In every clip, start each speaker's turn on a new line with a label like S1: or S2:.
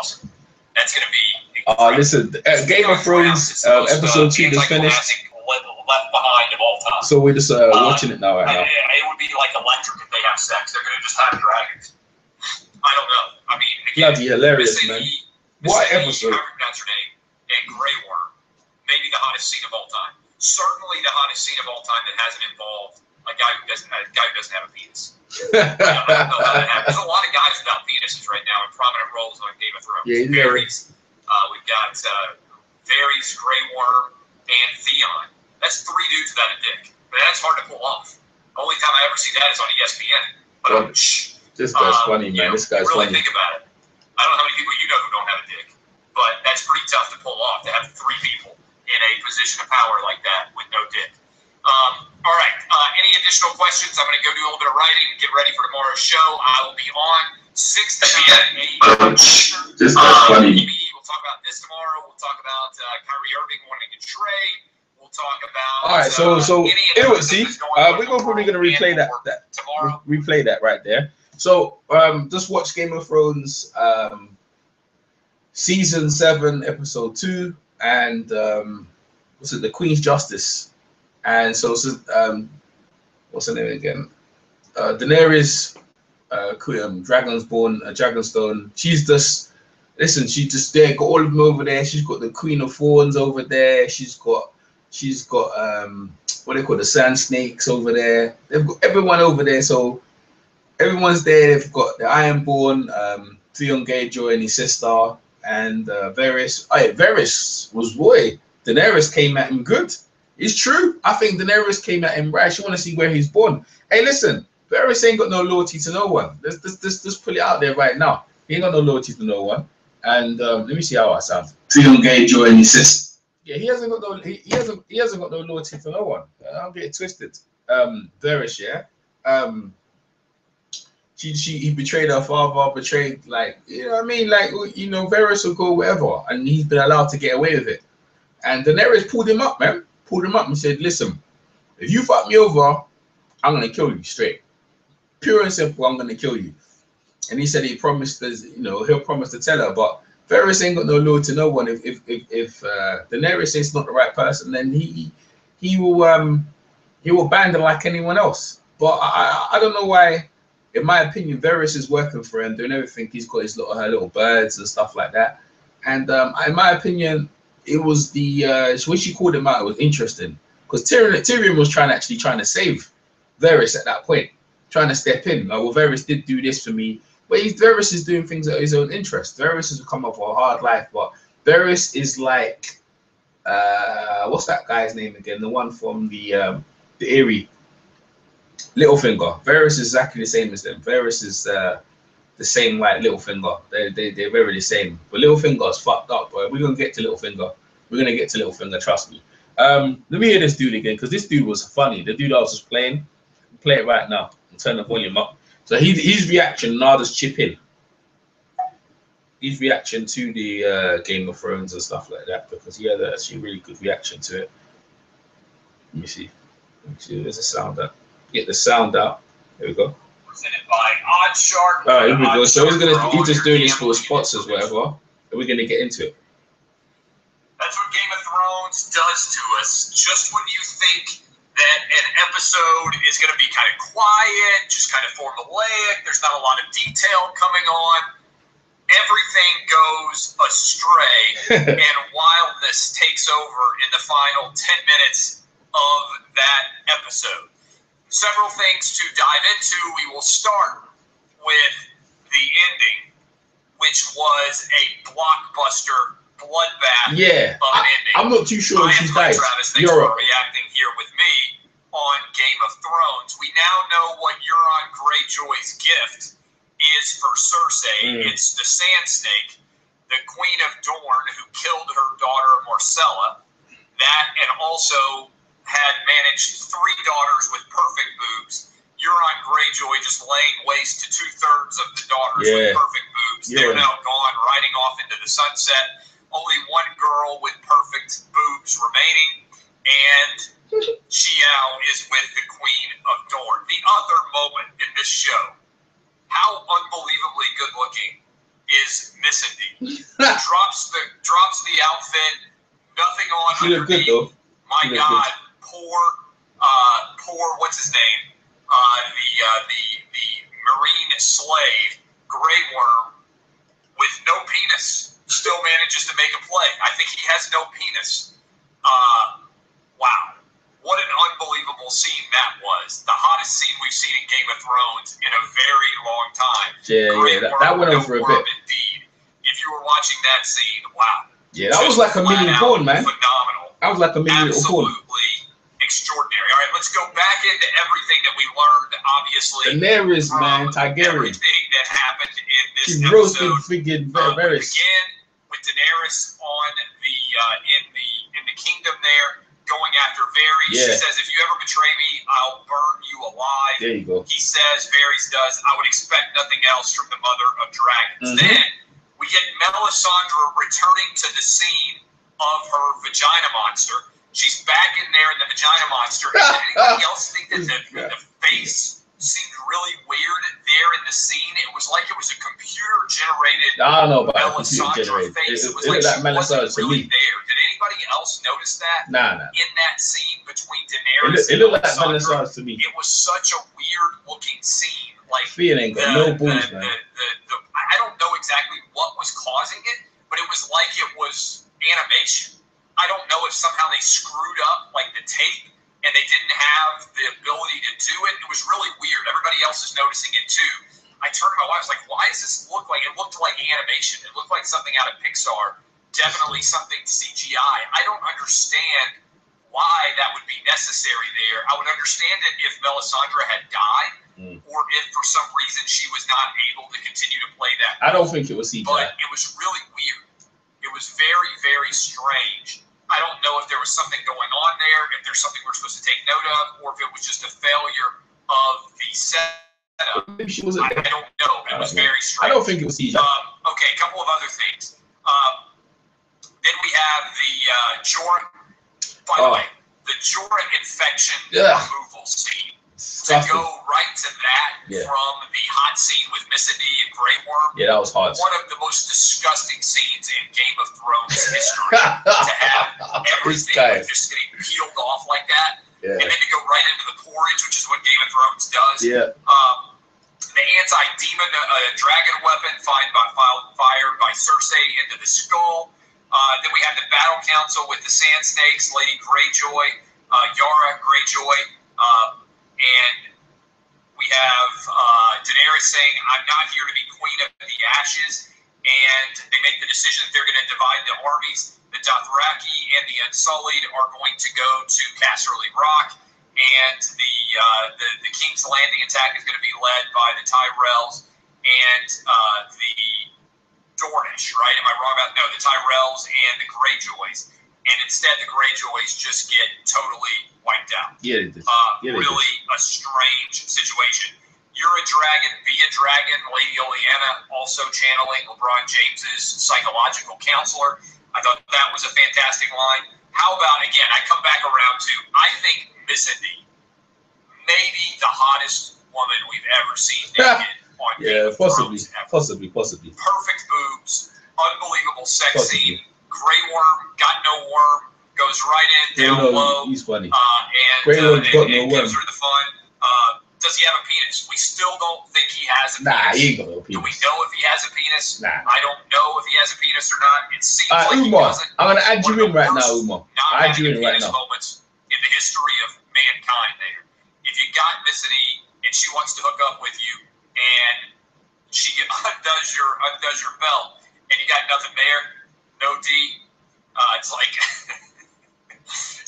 S1: awesome. That's going to be.
S2: Listen, Game of Thrones episode 2 just finished.
S1: Left behind of all time.
S2: So we're just watching it now, right now.
S1: It would be like electric if they have sex. They're going to just have dragons. I don't know. I mean, again,
S2: bloody hilarious, man. What episode?
S1: I pronounce her name. And Grey Worm, maybe the hottest scene of all time. Certainly the hottest scene of all time that hasn't involved a guy who doesn't have a penis. I don't know how that happens. There's a lot of guys without penises right now in prominent roles on Game of Thrones.
S2: Yeah,
S1: Varys. We've got Varys, Grey Worm, and Theon. That's 3 dudes without a dick. But that's hard to pull off. Only time I ever see that is on ESPN. But
S2: this guy's funny, man. This guy's
S1: really
S2: funny.
S1: Think about it. I don't know how many people you know who don't have a dick, but that's pretty tough to pull off, to have 3 people in a position of power like that with no dick. All right. Any additional questions? I'm going to go do a little bit of writing, get ready for tomorrow's show. I will be on 6 to 8
S2: This guy's funny.
S1: We'll talk about this tomorrow. We'll talk about Kyrie Irving wanting a trade. We'll talk about.
S2: All right, so anyway, see, we're probably gonna replay that tomorrow. Replay that right there. So just watch Game of Thrones, season 7, episode 2, and what's it? The Queen's Justice, and so what's her name again? Daenerys, Dragonstone. She's just there. Got all of them over there. She's got the Queen of Thorns over there. She's got what they call the Sand Snakes over there. They've got everyone over there, so everyone's there. They've got the Ironborn, Theon Greyjoy and his sister, and Varys. Varys was Daenerys came at him good. It's true. I think Daenerys came at him right. She want to see where he's born. Hey, listen, Varys ain't got no loyalty to no one. Let's put it out there right now. He ain't got no loyalty to no one. And let me see how I sound. Theon Greyjoy and his sister. Yeah, he hasn't got no loyalty to no one. I'll get it twisted. Varys, yeah. He betrayed her father, betrayed, like, you know what I mean? Like, you know, Varys will go wherever, and he's been allowed to get away with it. And Daenerys pulled him up, man. Pulled him up and said, listen, if you fuck me over, I'm gonna kill you straight. Pure and simple, I'm gonna kill you. And he said he promised, he'll promise to tell her, but Varys ain't got no loyalty to no one. If Daenerys is not the right person, then he will ban her like anyone else. But I don't know why. In my opinion, Varys is working for him, doing everything. He's got her little birds and stuff like that. And in my opinion, it was when she called him out, it was interesting because Tyrion was trying to save Varys at that point, trying to step in. Like, well, Varys did do this for me. But Varys is doing things at his own interest. Varys has come up for a hard life, but Varys is like, what's that guy's name again? The one from the Eyrie, Littlefinger. Varys is exactly the same as them. Varys is the same like Littlefinger. They're very the same. But Littlefinger's fucked up, bro. We're gonna get to Littlefinger. We're gonna get to Littlefinger. Trust me. Let me hear this dude again because this dude was funny. The dude I was just playing. Play it right now and turn the volume up. So his reaction, now just chip in. His reaction to the Game of Thrones and stuff like that, because he had actually a really good reaction to it. Let me see. There's a sound out. Get the sound out. Here we go.
S1: Presented by Oddshark.
S2: All right, here we go. So he's just doing this for spots as whatever. Are we gonna get into it?
S1: That's what Game of Thrones does to us. Just when you think that an episode is going to be kind of quiet, just kind of formulaic, there's not a lot of detail coming on, everything goes astray, and wildness takes over in the final 10 minutes of that episode. Several things to dive into. We will start with the ending, which was a blockbuster bloodbath of an ending.
S2: I'm not too sure if she's died.
S1: Travis, thanks for reacting here with me on Game of Thrones. We now know what Euron Greyjoy's gift is for Cersei. It's the Sand Snake, the Queen of Dorne, who killed her daughter Marcella. That, and also had managed 3 daughters with perfect boobs. Euron Greyjoy just laying waste to 2/3 of the daughters with perfect boobs. They're now gone, riding off into the sunset. Only one girl with perfect boobs remaining, and Xiao is with the Queen of Dorne. The other moment in this show, how unbelievably good looking is Missandei?
S2: She looked good though.
S1: My God, poor what's his name? The marine slave, Grey Worm, with no penis, still manages to make a play. I think he has no penis. Wow. What an unbelievable scene that was. The hottest scene we've seen in Game of Thrones in a very long time.
S2: Yeah, that went on for a bit.
S1: Indeed. If you were watching that scene, wow.
S2: Yeah, that was like a mini porn, man.
S1: Phenomenal.
S2: That was like a mini little porn.
S1: Absolutely extraordinary. All right, let's go back into everything that we learned, obviously.
S2: Daenerys, man, Targaryen.
S1: Everything that happened in this
S2: she
S1: episode.
S2: Roasted freaking Daenerys.
S1: Again, with Daenerys on the in the kingdom there, going after Varys.
S2: Yeah.
S1: She says, if you ever betray me, I'll burn you alive.
S2: There you go.
S1: He says, Varys does, I would expect nothing else from the mother of dragons. Then we get Melisandre returning to the scene of her vagina monster. She's back in there in the vagina monster. Did anybody else think that the face seemed really weird there in the scene? It was like it was a computer-generated
S2: I don't know about
S1: Melisandre face. It was like she wasn't really there. Did anybody else notice that?
S2: Nah.
S1: In that scene between Daenerys
S2: it looked like
S1: Melisandre
S2: to me.
S1: It was such a weird-looking scene. Like
S2: Fear ain't got no balls, man.
S1: I don't know exactly what was causing it, but it was like it was animation. I don't know if somehow they screwed up like the tape and they didn't have the ability to do it. It was really weird. Everybody else is noticing it too. I turned to my wife, I was like, why does this look like, it looked like animation. It looked like something out of Pixar, definitely something CGI. I don't understand why that would be necessary there. I would understand it if Melisandre had died or if for some reason she was not able to continue to play that role.
S2: I don't think it was CGI.
S1: But it was really weird. It was very, very strange. I don't know if there was something going on there, if there's something we're supposed to take note of, or if it was just a failure of the setup.
S2: Maybe she wasn't.
S1: I don't know. It was very strange.
S2: I don't think it was CGI.
S1: Okay, a couple of other things. Then we have the Jorah. By the way, the Jorah infection removal scene. To go right to that from the hot scene with Missandei and Grey Worm.
S2: Yeah, that was hot.
S1: One of the most disgusting scenes in Game of Thrones history. To have everything just getting peeled off like that. Yeah. And then to go right into the porridge, which is what Game of Thrones does.
S2: Yeah.
S1: The anti-demon dragon weapon fired by Cersei into the skull. Then we have the battle council with the Sand Snakes, Lady Greyjoy, Yara Greyjoy. And we have Daenerys saying, I'm not here to be queen of the ashes. And they make the decision that they're going to divide the armies. The Dothraki and the Unsullied are going to go to Casterly Rock. And the King's Landing attack is going to be led by the Tyrells and the Dornish, right? Am I wrong about no? The Tyrells and the Greyjoys. And instead, the Greyjoys just get totally wiped out.
S2: Yeah,
S1: really a strange situation. You're a dragon, be a dragon. Lady Olenna also channeling LeBron James's psychological counselor. I thought that was a fantastic line. How about, again, I come back around to, I think Missandei, maybe the hottest woman we've ever seen naked on Game of Thrones ever.
S2: Possibly.
S1: Perfect boobs, unbelievable sex scene. Grey Worm, got no worm, goes right in, down low.
S2: He's funny.
S1: And gives her the fun. Does he have a penis? We still don't think he has a penis.
S2: Nah, he ain't got no penis.
S1: Do we know if he has a penis?
S2: Nah.
S1: I don't know if he has a penis or not. It seems like he
S2: Umar,
S1: doesn't.
S2: I'm going to add you in right now, Umar.
S1: I'll add you in right now. Moments in the history of mankind there. If you got Missandei and she wants to hook up with you and she undoes your belt and you got nothing there, no D. It's like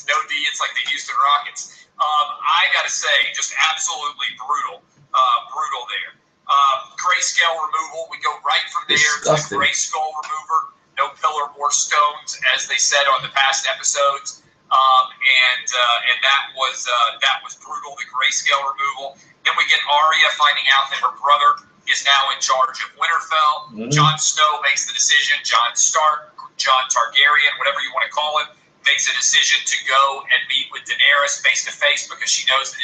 S1: no D. It's like the Houston Rockets. I gotta say, just absolutely brutal there. Grayscale removal. We go right from there to the gray skull remover. No pillar or stones, as they said on the past episodes. And that was brutal. The grayscale removal. Then we get Arya finding out that her brother is now in charge of Winterfell. Jon Snow makes the decision. Jon Stark, Jon Targaryen, whatever you want to call him, makes a decision to go and meet with Daenerys face to face because she knows that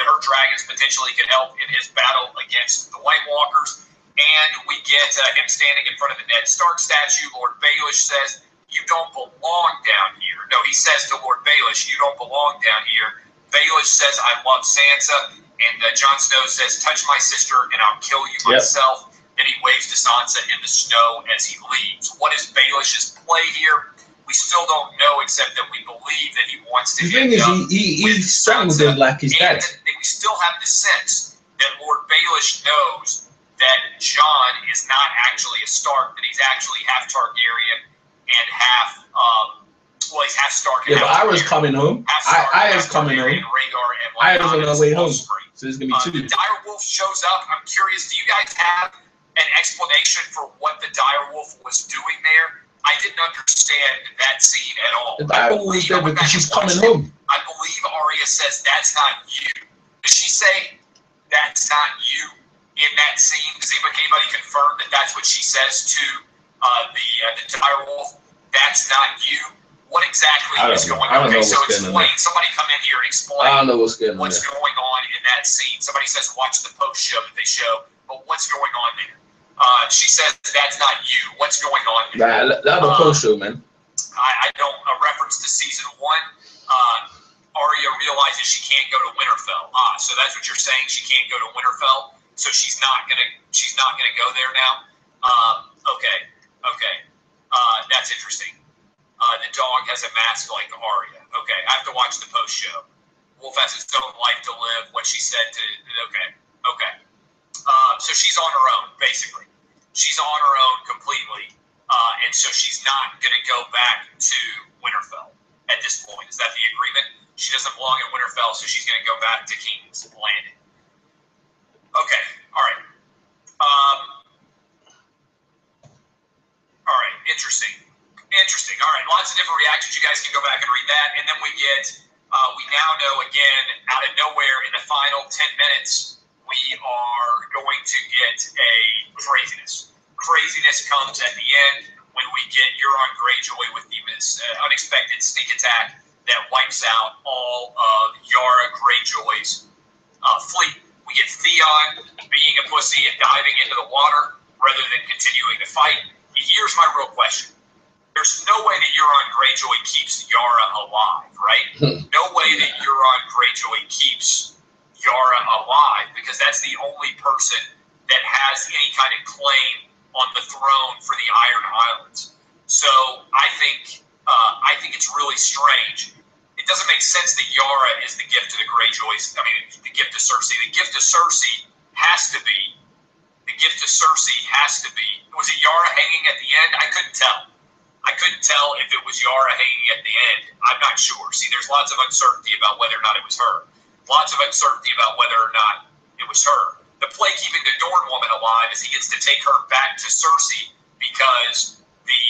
S1: her dragons potentially could help in his battle against the White Walkers. And we get him standing in front of the Ned Stark statue. Lord Baelish says, "You don't belong down here." No, he says to Lord Baelish, "You don't belong down here." Baelish says, "I love Sansa," and Jon Snow says, "Touch my sister, and I'll kill you myself." Then he waves to Sansa in the snow as he leaves. What is Baelish's play here? We still don't know, except that we believe that he wants to.
S2: The thing is, he strangled him like his dad.
S1: We still have the sense that Lord Baelish knows that Jon is not actually a Stark, that he's actually half Targaryen and half, well, he's half Stark and
S2: half Targaryen. Yeah, but Arya's coming home. Arya's coming home. Arya's on her way home. So there's going to be two.
S1: The direwolf shows up. I'm curious, do you guys have an explanation for what the direwolf was doing there? I didn't understand that scene at all.
S2: The direwolf was there because she's coming home.
S1: I believe Arya says, "That's not you." Does she say, "That's not you" in that scene? Does anybody confirm that that's what she says to the direwolf? "That's not you." What exactly is going on? Okay, so explain. Somebody come in here and explain.
S2: I don't know what's going on.
S1: What's going on in that scene? Somebody says, "Watch the post show that they show," but what's going on there? She says, "That's not you." What's going on there?
S2: Nah, that's the post show, man.
S1: I don't. A reference to season 1. Arya realizes she can't go to Winterfell. So that's what you're saying. She can't go to Winterfell, so she's not gonna go there now. Okay. That's interesting. The dog has a mask like Arya. Okay, I have to watch the post show. Wolf has its own life to live. What she said to. Okay. So she's on her own, basically. She's on her own completely, and so she's not going to go back to Winterfell at this point. Is that the agreement? She doesn't belong in Winterfell, so she's going to go back to King's Landing. Okay, all right. All right, interesting. All right, lots of different reactions. You guys can go back and read that. And then we now know again, out of nowhere in the final 10 minutes, we are going to get a craziness. Craziness comes at the end when we get Euron Greyjoy with this unexpected sneak attack that wipes out all of Yara Greyjoy's fleet. We get Theon being a pussy and diving into the water rather than continuing the fight. Here's my real question. There's no way that Euron Greyjoy keeps Yara alive, right? No way that Euron Greyjoy keeps Yara alive, because that's the only person that has any kind of claim on the throne for the Iron Islands. So I think it's really strange. It doesn't make sense that Yara is the gift to the Greyjoys. I mean, the gift to Cersei. The gift to Cersei has to be. Was it Yara hanging at the end? I couldn't tell. If it was Yara hanging at the end. I'm not sure. See, there's lots of uncertainty about whether or not it was her. Lots of uncertainty about whether or not it was her. The play keeping the Dorne woman alive is he gets to take her back to Cersei because the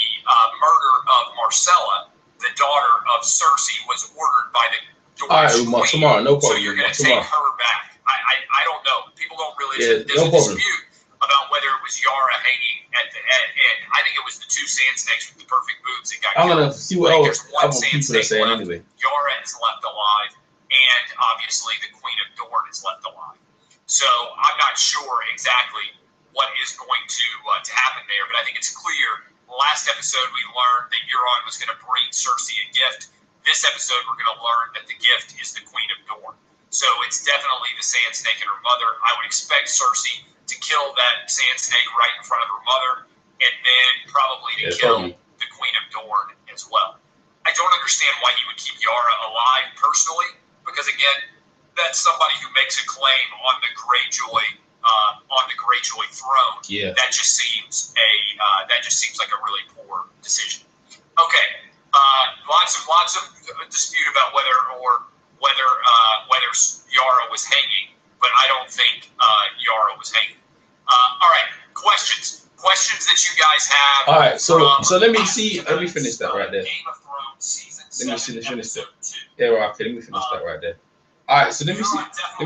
S1: murder of Marcella, the daughter of Cersei, was ordered by the Dorne queen.
S2: Tomorrow, no problem.
S1: So you're going to take her back. I don't know. People don't really.
S2: Yeah,
S1: there's a dispute about whether it was Yara hanging at the end. I think it was the two sand snakes with the perfect boobs that got killed.
S2: I'm going to see what other people are saying anyway.
S1: Yara is left alive, and obviously the Queen of Dorne is left alive. So I'm not sure exactly what is going to happen there, but I think it's clear. Last episode we learned that Euron was going to bring Cersei a gift. This episode we're going to learn that the gift is the Queen of Dorne. So it's definitely the Sand Snake and her mother. I would expect Cersei to kill that Sand Snake right in front of her mother, and then probably to kill the Queen of Dorne as well. I don't understand why he would keep Yara alive personally, because again, that's somebody who makes a claim on the Greyjoy throne.
S2: Yeah.
S1: That just seems like a really poor decision. Okay. Lots of dispute about whether Yara was hanging, but I don't think Yara was hanging. All right, questions that you guys have.
S2: All right, so let me finish that right there.
S1: Game of Thrones season 7,
S2: finish that.
S1: episode 2.
S2: Yeah, right, okay, let me finish that right there. All right, so let me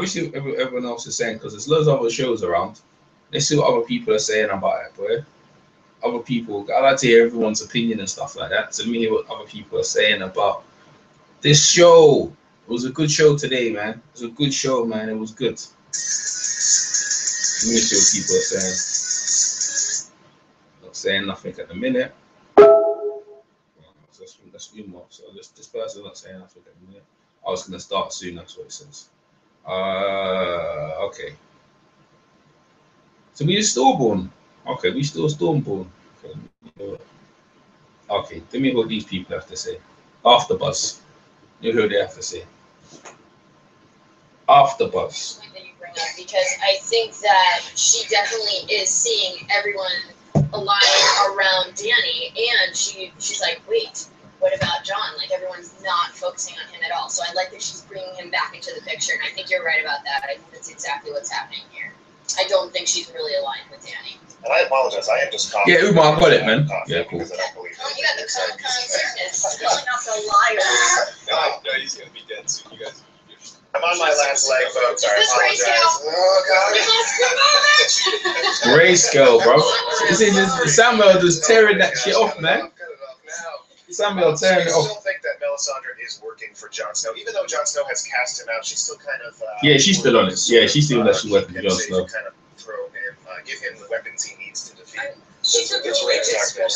S2: see what everyone else is saying, because there's loads of other shows around. Let's see what other people are saying about it, boy. Other people, I like to hear everyone's opinion and stuff like that. So let me hear what other people are saying about this show. It was a good show today, man. It was a good show, man. It was good. Let me see what people are saying. Not saying nothing at the minute. That's email. So this person's not saying I forget a minute. I was gonna start soon. That's what it says. Okay. So we use Stormborn. Okay, we still Stormborn. Okay, let me hear what these people have to say. Afterbuzz. You hear what they have to say. Afterbuzz.
S3: That you bring up, because I think that she definitely is seeing everyone align around Dany, and she's like, wait, what about Jon? Like, everyone's not focusing on him at all. So I like that she's bringing him back into the picture, and I think you're right about that. I think that's exactly what's happening here. I don't think she's really aligned with Dany.
S4: And I apologize, I am just coughing.
S2: Yeah, Umar, I got it, man. Yeah, cool.
S3: Oh, you got the sickness. Calling out the liars.
S5: No, he's gonna be dead soon. You guys.
S4: I'm on my last leg, folks. I
S3: Is this
S4: apologize.
S3: Grayscale?
S4: Oh, God.
S2: Grayscale, bro. You see, Samuel just tearing that shit off, man. Samuel tearing it
S4: I
S2: off.
S4: still think that Melisandre is working for Jon Snow, even though Jon Snow has cast him out. She's still kind of
S2: Yeah, she's still on it. Yeah, she's still that she's working for Jon Snow.
S4: Kind of throw him, give him the weapons he needs to defeat.
S6: She's a religious woman.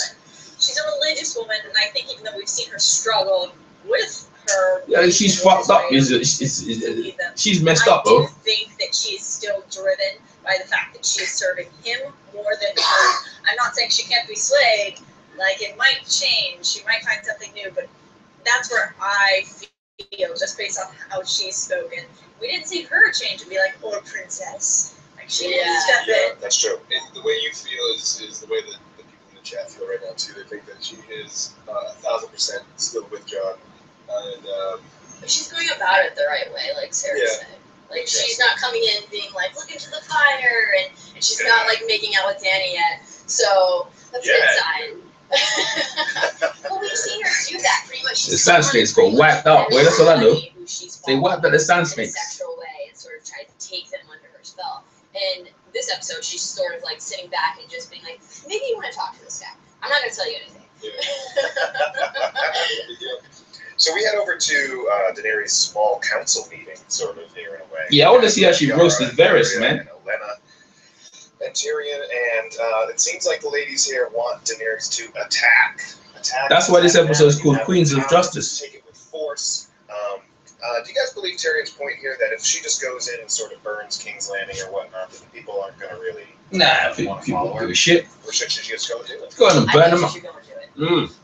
S6: She's a religious woman, and I think even though we've seen her struggle with her,
S2: Yeah, she's fucked up. She's messed up,
S6: I
S2: bro.
S6: do think that she's still driven by the fact that she's serving him more than her. I'm not saying she can't be swayed. Like, it might change. She might find something new, but that's where I feel, just based on how she's spoken. We didn't see her change and be like, "Oh, princess." Like, she didn't step in.
S4: That's true.
S5: And the way you feel is the way that the people in the chat feel right now too. They think that she is 1,000% still with Jon, and
S3: But she's going about it the right way, like Sarah said. Like, she's not coming in being like, look into the fire, and she's not, like, making out with Dany yet. So, that's a good sign. Well, we've seen her do that pretty much.
S2: The Sand Snakes got wiped out, boy. That's all I know. They wiped out the Sand
S3: in a
S2: Snakes.
S3: sexual way and sort of tried to take them under her spell. And this episode, she's sort of like sitting back and just being like, maybe you want to talk to this guy. I'm not going to tell you anything.
S4: So we head over to Daenerys' small council meeting, sort of, here in a way.
S2: Yeah, I want to see how she roasted Varys, man.
S4: And Olenna and Tyrion, and it seems like the ladies here want Daenerys to attack.
S2: That's why this episode is called Queens of Justice.
S4: Take it with force. Do you guys believe Tyrion's point here that if she just goes in and sort of burns King's Landing or whatnot, that the people aren't going to really
S2: Nah, people don't give a shit.
S4: Or should she just go do it?
S2: Go ahead and burn them up.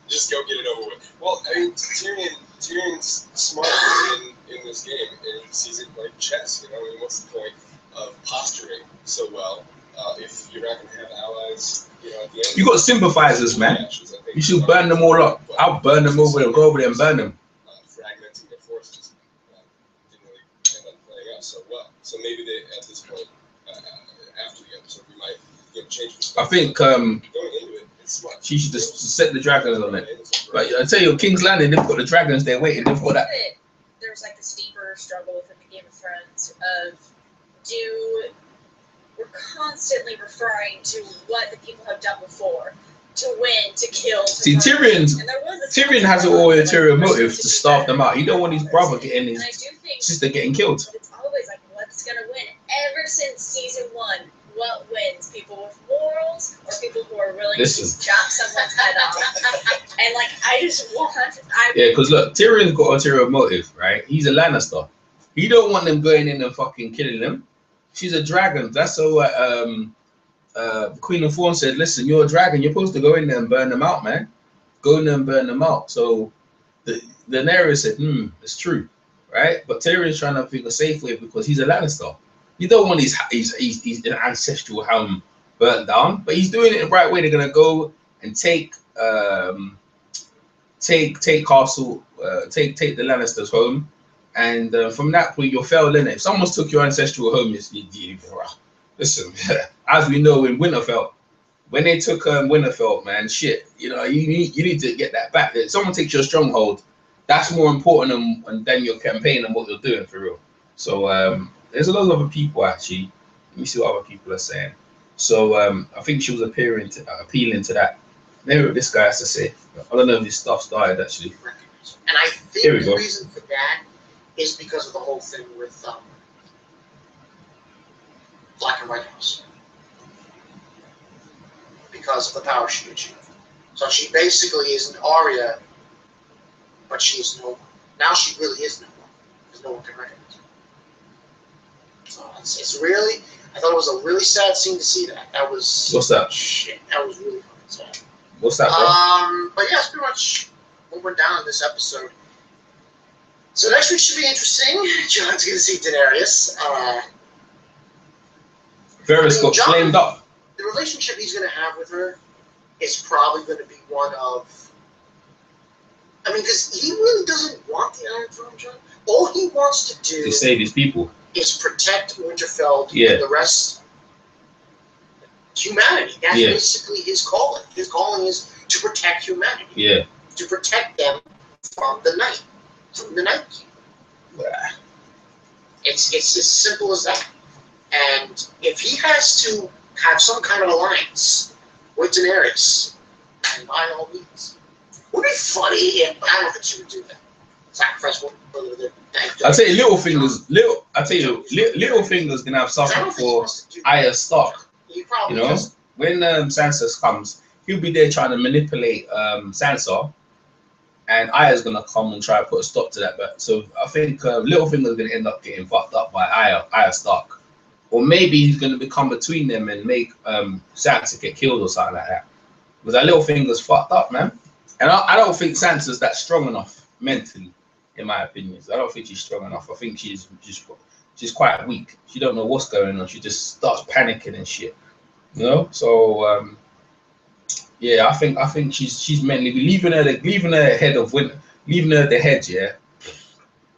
S5: just go get it over with. Well, I mean, Tyrion's smart in this game, and he sees it like chess. You know, I mean, what's the point of posturing so well if you're not going to have allies? You know, at the end.
S2: You got sympathizers, man. You should burn them all up. I'll burn them over and go over there and burn them.
S5: Fragmenting their forces didn't really end up playing out so well. So maybe they, at this point, after the episode, we might change perspective.
S2: I think
S5: going into it, it's smart.
S2: she should just set the dragons on it. But I tell you, King's Landing, they've got the dragons there waiting for that.
S6: There's like this deeper struggle within the Game of Thrones of we're constantly referring to what the people have done before to win, to kill.
S2: See, Tyrion has an ulterior motive to starve them out. He don't want his brother getting his sister getting killed.
S6: But it's always like, what's gonna win? Ever since season 1, what wins? People with morals or people who are willing to just chop someone's head off? And like, I just want.
S2: Yeah, because look, Tyrion's got ulterior motive, right? He's a Lannister. He don't want them going in and fucking killing them. She's a dragon. That's what Queen of Thorns said. Listen, you're a dragon. You're supposed to go in there and burn them out, man. Go in there and burn them out. So Daenerys said, it's true, right? But Tyrion's trying to think a safe way because he's a Lannister. You don't want his ancestral home burnt down, but he's doing it the right way. They're gonna go and take castle, take the Lannisters home, and from that point you're failed in it. If someone's took your ancestral home, listen. As we know in Winterfell, when they took Winterfell, man, shit, you know, you need to get that back. If someone takes your stronghold, that's more important than your campaign and what you're doing for real. So there's a lot of other people actually. Let me see what other people are saying. So I think she was appealing to that. Maybe what this guy has to say. I don't know if this stuff started actually.
S7: And I think the reason for that is because of the whole thing with Black and White House. Because of the power she achieved. So she basically is an Arya but she is no one. Now she really is no one, because no one can recognize her. It's really, I thought it was a really sad scene to see that. That was...
S2: What's that?
S7: Shit, that was really fucking sad.
S2: What's that, bro?
S7: But yeah, it's pretty much what went down in this episode. So next week should be interesting. John's going to see Daenerys.
S2: Varys got
S7: John,
S2: flamed up.
S7: The relationship he's going to have with her is probably going to be one of... I mean, because he really doesn't want the Iron Throne, John. All he wants to do...
S2: To save his people.
S7: ...is protect Winterfell
S2: Yeah.
S7: and the rest... humanity. That's
S2: Yeah.
S7: basically his calling. His calling is to protect humanity.
S2: Yeah.
S7: To protect them from the night. From the Night King. It's as simple as that. And if he has to have some kind of alliance with Daenerys, and by all means, would it be funny if I don't think she would do that. Sacrifice one brother there.
S2: I'll tell you, Littlefinger's gonna have something for Arya Stark.
S7: You probably
S2: You know, when Sansa comes, he'll be there trying to manipulate Sansa, and Arya's gonna come and try to put a stop to that. But so I think Littlefinger's gonna end up getting fucked up by Arya Stark, or maybe he's gonna become between them and make Sansa get killed or something like that. Because that Littlefinger's fucked up, man. And I don't think Sansa's that strong enough mentally, in my opinion. I don't think she's strong enough. I think she's quite weak. She don't know what's going on. She just starts panicking and shit. You know, so yeah, I think she's mentally leaving her ahead of winter, leaving her at the head. Yeah,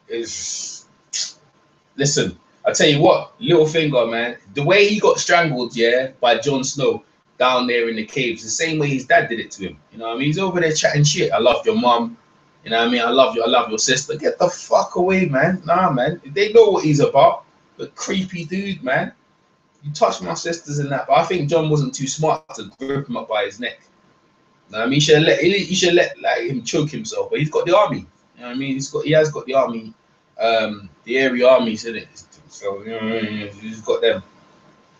S2: is listen. I tell you what, Littlefinger, man, the way he got strangled, yeah, by Jon Snow down there in the caves, the same way his dad did it to him. You know what I mean? He's over there chatting shit. I love your mom. You know what I mean? I love your sister. Get the fuck away, man. Nah, man. They know what he's about. The creepy dude, man. You touched my sisters and that, but I think John wasn't too smart to grip him up by his neck. You know what I mean? He should let like him choke himself. But he's got the army. You know what I mean? He has got the army, the area armies in it. So you know, he's got them.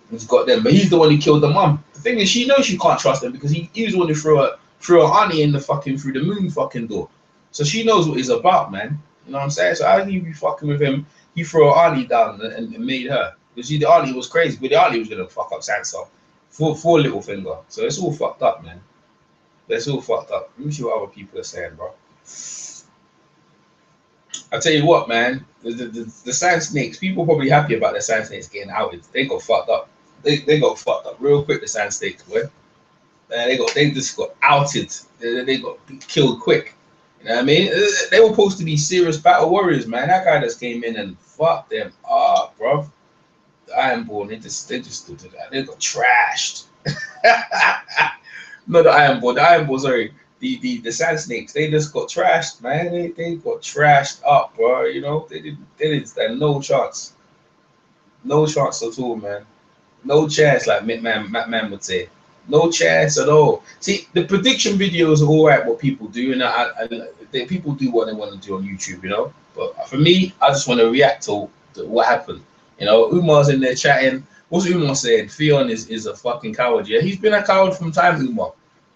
S2: But he's the one who killed the mum. The thing is, she knows she can't trust him because he was the one who threw her auntie in the fucking through the moon fucking door. So she knows what he's about, man. You know what I'm saying? So how can you be fucking with him? He threw her auntie down and made her. Because the auntie was crazy, but the auntie was gonna fuck up Sansa for Littlefinger. So it's all fucked up, man. It's all fucked up. Let me see what other people are saying, bro. I tell you what, man. The Sand Snakes. People are probably happy about the Sand Snakes getting outed. They got fucked up. They got fucked up real quick. The Sand Snakes, boy. They just got outed. They got killed quick. You know what I mean? They were supposed to be serious battle warriors, man. That guy just came in and fucked them up, bro. The Ironborn, they just did that. They got trashed. Not the Ironborn. The Ironborn, sorry. The Sand Snakes, they just got trashed, man. They got trashed up, bro. You know, they didn't stand no chance. No chance at all, man. No chance, like Matt Man would say. No chance at all. See, the prediction videos are all right, what people do, and people do what they want to do on YouTube, you know. But for me, I just want to react to what happened. You know, Umar's in there chatting. What's Umar saying? Theon is a fucking coward. Yeah, he's been a coward from time, Umar.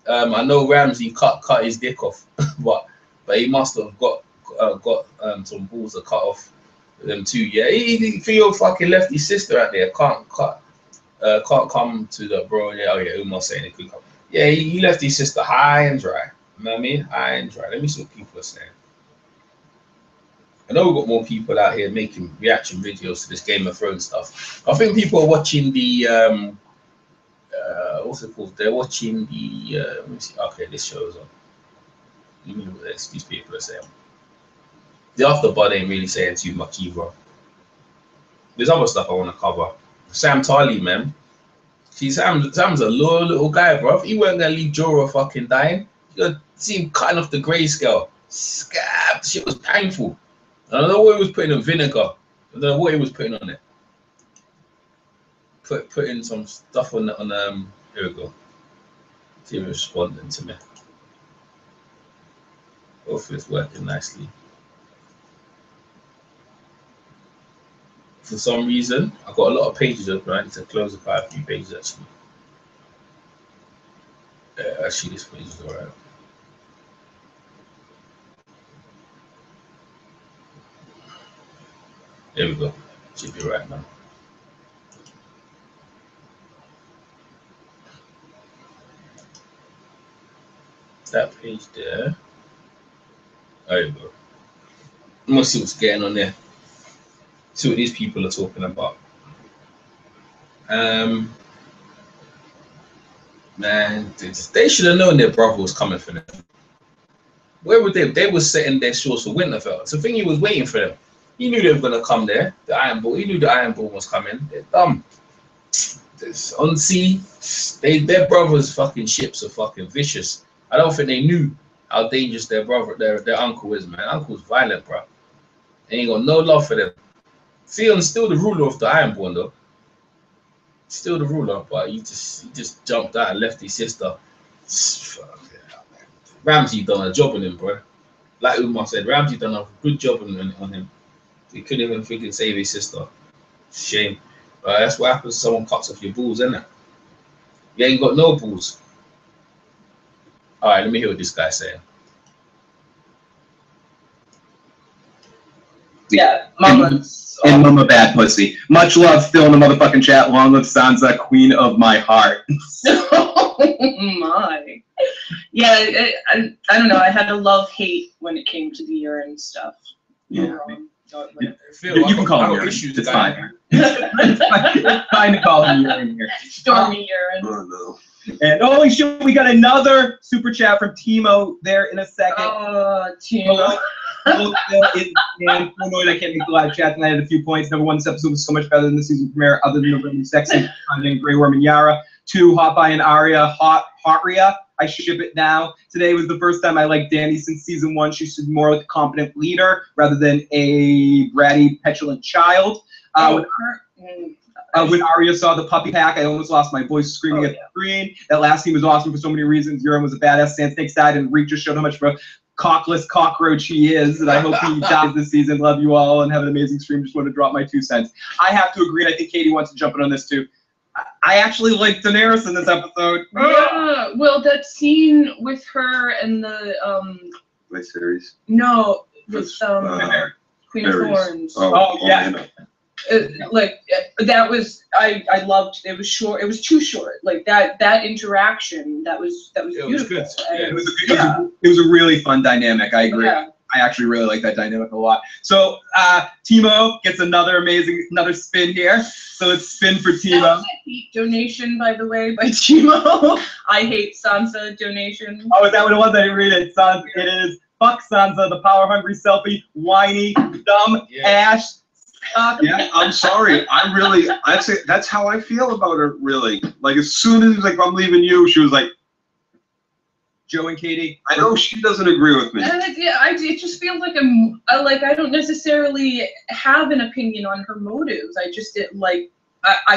S2: I know Ramsay cut his dick off, but he must have got some balls to cut off them too. Yeah, Theo fucking left his sister out there. Can't come to the bro. Yeah, oh yeah, Umar saying it could come. Yeah, he left his sister high and dry. You know what I mean? High and dry. Let me see what people are saying. I know we've got more people out here making reaction videos to this Game of Thrones stuff. I think people are watching the what's it called? They're watching the let me see. Okay, this shows on. Let me look at this. These people are saying the afterbud ain't really saying too much either. There's other stuff I want to cover. Sam Tarly, man. See, Sam's a little guy, bro. He weren't gonna leave Jorah fucking dying. You gotta see him cutting off the grayscale. Scab, shit was painful. I don't know what he was putting on vinegar. I don't know what he was putting on it. Putting some stuff on here we go. See him responding to me. Hopefully it's working nicely. For some reason, I've got a lot of pages open. I need to close quite a few pages actually. Actually, this page is alright. There we go. Should be right now. That page there. There you go. I'm gonna see what's going on there. See what these people are talking about. Man, they should have known their brother was coming for them. Where would they? They were setting their shores for Winterfell. So the thing, he was waiting for them. He knew they were gonna come there. The Iron Bull. He knew the Iron Bull was coming. They're dumb. On sea, their brothers' fucking ships are fucking vicious. I don't think they knew how dangerous their brother, their uncle is, man. Uncle's violent, bro. They ain't got no love for them. Theon's still the ruler of the Ironborn, though. Still the ruler, but he just jumped out and left his sister. Ramsay done a job on him, bro. Like Umar said, Ramsay done a good job on him. He couldn't even freaking save his sister. Shame. That's what happens when someone cuts off your balls, isn't it? You ain't got no balls. All right, let me hear what this guy's saying.
S8: Yeah, Mama's and Mama Bad Pussy. Much love still in the motherfucking chat. Long live Sansa, queen of my heart.
S9: Oh my. Yeah, I don't know. I had a love-hate when it came to the urine stuff.
S8: Yeah.
S2: Phil,
S8: You can call him
S2: issues.
S8: It's fine. It's fine to call him urine here.
S9: Stormy urine.
S8: Oh, no. And holy shit, we got another super chat from Timo there in a second.
S9: Oh, Timo.
S8: I can't make the live chat tonight. I had a few points. Number one, this episode was so much better than the season premiere, other than the really sexy content, Grey Worm and Yara. 2, Hot Buy and Arya, Hotria. I ship it now. Today was the first time I liked Dany since season 1. She should be more like a competent leader rather than a bratty, petulant child. When Arya saw the puppy pack, I almost lost my voice screaming at the screen. That last scene was awesome for so many reasons. Euron was a badass. Sand Snakes died, and Reek just showed how much of a cockless cockroach he is. And I hope he dies this season. Love you all and have an amazing stream. Just want to drop my 2 cents. I have to agree, and I think Katie wants to jump in on this too. I actually liked Daenerys in this episode.
S9: Yeah, well, that scene with her and the
S10: My series.
S9: No, with Queen of Thorns.
S8: Oh yeah.
S9: That was I loved. It was short. It was too short. Like that interaction. That was beautiful.
S2: Was good. Yeah,
S8: it was a really fun dynamic. I agree.
S9: Yeah.
S8: I actually really like that dynamic a lot. So Timo gets another spin here. So it's spin for Timo.
S9: That was a hate donation, by the way, by Timo. I hate Sansa donation.
S8: Oh, is that what it was? I didn't read it. Sansa, it is. Fuck Sansa, the power hungry selfie, whiny, dumb, ash.
S10: Yeah, I'm sorry. I'd say that's how I feel about her, really. Like, as soon as, like, I'm leaving you, she was like,
S8: Joe and Katie.
S10: I know she doesn't agree with me.
S9: It just feels like I don't necessarily have an opinion on her motives. I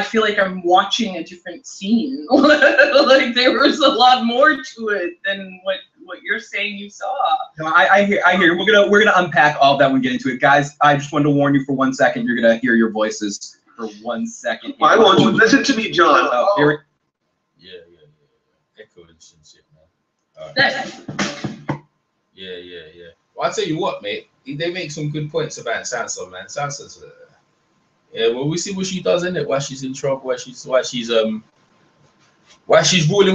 S9: feel like I'm watching a different scene. Like there was a lot more to it than what you're saying you saw.
S8: No, I hear. We're gonna unpack all of that when we get into it, guys. I just wanted to warn you for 1 second. You're gonna hear your voices for 1 second.
S10: I want you to listen to me, John.
S2: Yeah. Echo and shit, man. All right. Yeah. Well, I'll tell you what, mate. They make some good points about Sansa, man. Sansa's. Yeah, well, we see what she does in it. Why she's in trouble. Why she's ruling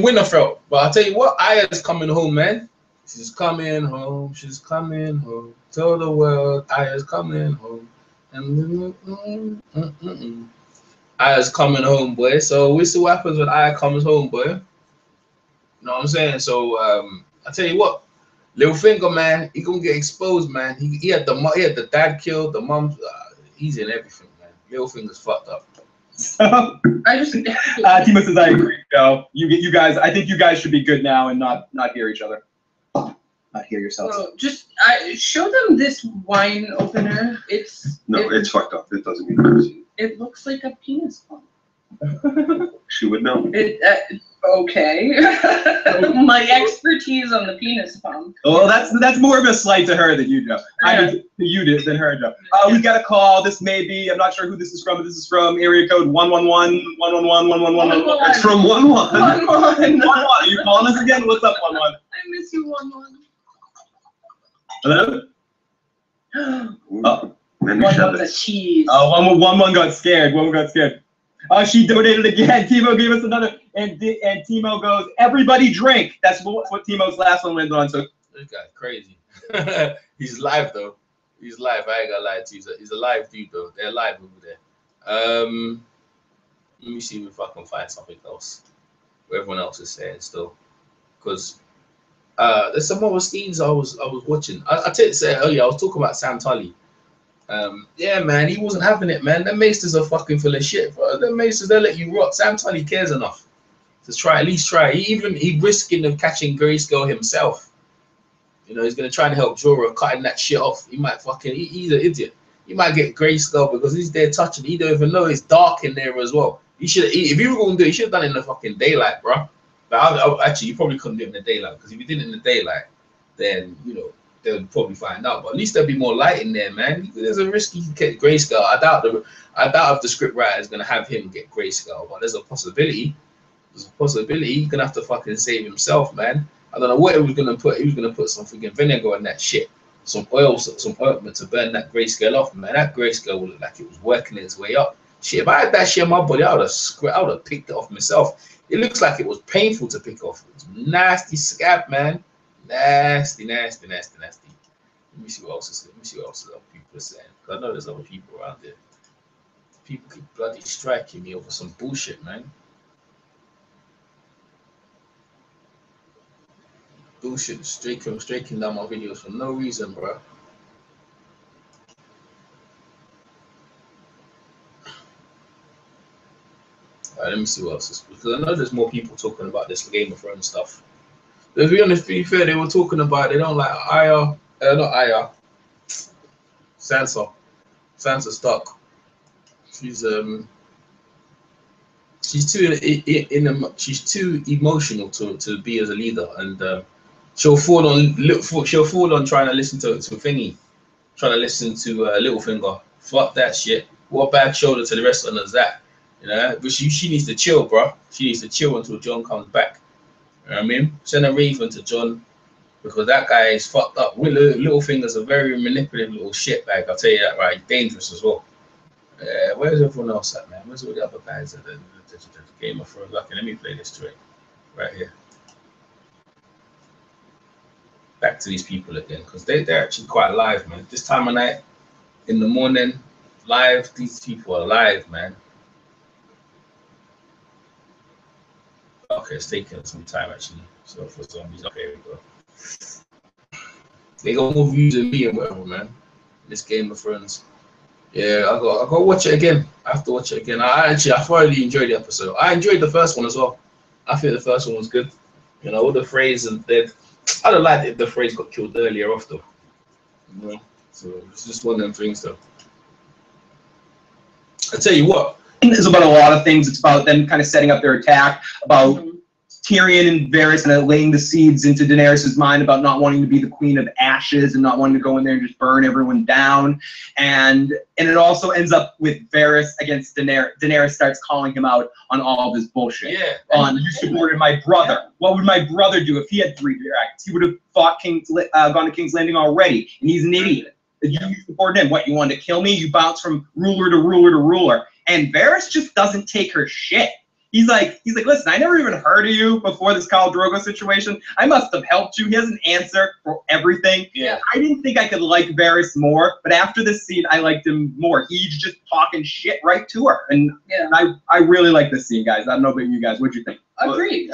S2: Winterfell. But I'll tell you what, Arya's coming home, man. She's coming home. She's coming home. Tell the world, Arya's coming home. Arya's coming home, boy. So we see what happens when Arya comes home, boy. You know what I'm saying? So I'll tell you what, Littlefinger, man, he gonna get exposed, man. He had the dad killed, the mom. He's in everything. Littlefinger's fucked up.
S9: I just
S8: Timo says I agree. No, you guys. I think you guys should be good now and not hear each other. Not hear yourselves.
S9: Well, just show them this wine opener. It's
S10: fucked up. It doesn't mean
S9: it looks like a penis pump.
S10: She would know.
S9: Okay. My expertise on the penis pump.
S8: Oh, that's more of a slight to her than you, Joe. I mean, you did than her, Joe. We got a call. This may be. I'm not sure who this is from. But this is from area code 111-111-111.
S10: It's from 11.
S8: 11. Are you calling us again? What's up, 11?
S9: I miss you, 11.
S8: Hello.
S10: Oh. Maybe
S9: One
S10: she had
S9: was a
S10: it.
S9: cheese.
S8: Oh, one got scared. One got scared. Oh, she donated again. Timo gave us another, and Timo goes, "Everybody drink." That's what Timo's last one went on. So
S2: This guy's crazy. He's live though. He's live. I ain't gonna lie to you. He's a live dude though. They're live over there. Let me see if I can find something else. What everyone else is saying still, because there's some other scenes I was watching. I tell you, I was talking about Sam Tully. Yeah, man, he wasn't having it, man. Them maesters are fucking full of shit, bro. Them maesters, they'll let you rot. Sam Tully cares enough to at least try. He risking of catching Grayskull himself. You know, he's gonna try and help Jorah cutting that shit off. He might fucking, he's an idiot. He might get Grayskull because he's there touching. He don't even know it's dark in there as well. He should, if you were gonna do it, you should have done it in the fucking daylight, bro. But actually, you probably couldn't do it in the daylight because if you did it in the daylight, then you know they'll probably find out. But at least there'll be more light in there, man. There's a risk he can get Grayskull. I doubt if the script writer is gonna have him get Grayskull, but there's a possibility. There's a possibility. He's gonna have to fucking save himself, man. I don't know what he was gonna put. He was gonna put some freaking vinegar in that shit, some oil, some ointment to burn that Grayskull off, man. That Grayskull would look like it was working its way up. Shit, if I had that shit in my body, I would have picked it off myself. It looks like it was painful to pick off. It's nasty scab, man. Nasty, nasty, nasty, nasty. Let me see what else is. Let me see what else other people are saying. Cause I know there's other people around there. People keep bloody striking me over some bullshit, man. Bullshit, striking down my videos for no reason, bro. Alright, let me see what else is, because I know there's more people talking about this Game of Thrones stuff. To be honest, to be fair, they were talking about they don't like Sansa Stark. She's too emotional to be as a leader, and she'll fall on trying to listen to Thingy, trying to listen to Littlefinger. Fuck that shit. What bad shoulder to the rest of them is that? You know, but she needs to chill, bro. She needs to chill until John comes back. You know what I mean? Send a Raven to John because that guy is fucked up. Littlefinger's a very manipulative little shitbag. I'll tell you that, right? Dangerous as well. Where's everyone else at, man? Where's all the other guys at the Game of Thrones? Okay, let me play this straight. Right here. Back to these people again, because they're actually quite live, man. This time of night, in the morning, live, these people are live, man. Okay, it's taking some time actually. So for zombies, okay, here we go. They got more views than me and whatever, man. This Game of Thrones. Yeah, I got to watch it again. I have to watch it again. I thoroughly enjoyed the episode. I enjoyed the first one as well. I think the first one was good. You know, all the phrase and I don't like it if the phrase got killed earlier off though. You know, so it's just one of them things though. I tell you what.
S8: It's about a lot of things. It's about them kind of setting up their attack, about Tyrion and Varys kind of laying the seeds into Daenerys' mind about not wanting to be the Queen of Ashes and not wanting to go in there and just burn everyone down. And it also ends up with Varys against Daenerys. Daenerys starts calling him out on all of his bullshit.
S2: Yeah.
S8: You supported my brother. What would my brother do if he had 3 dragons? He would have gone to King's Landing already, and he's an idiot. You supported him. What, you wanted to kill me? You bounce from ruler to ruler to ruler. And Varys just doesn't take her shit. He's like, listen, I never even heard of you before this Khal Drogo situation. I must have helped you. He has an answer for everything.
S2: Yeah.
S8: I didn't think I could like Varys more, but after this scene, I liked him more. He's just talking shit right to her. And
S9: Yeah.
S8: I really like this scene, guys. I don't know about you guys. What'd you think?
S9: Agreed.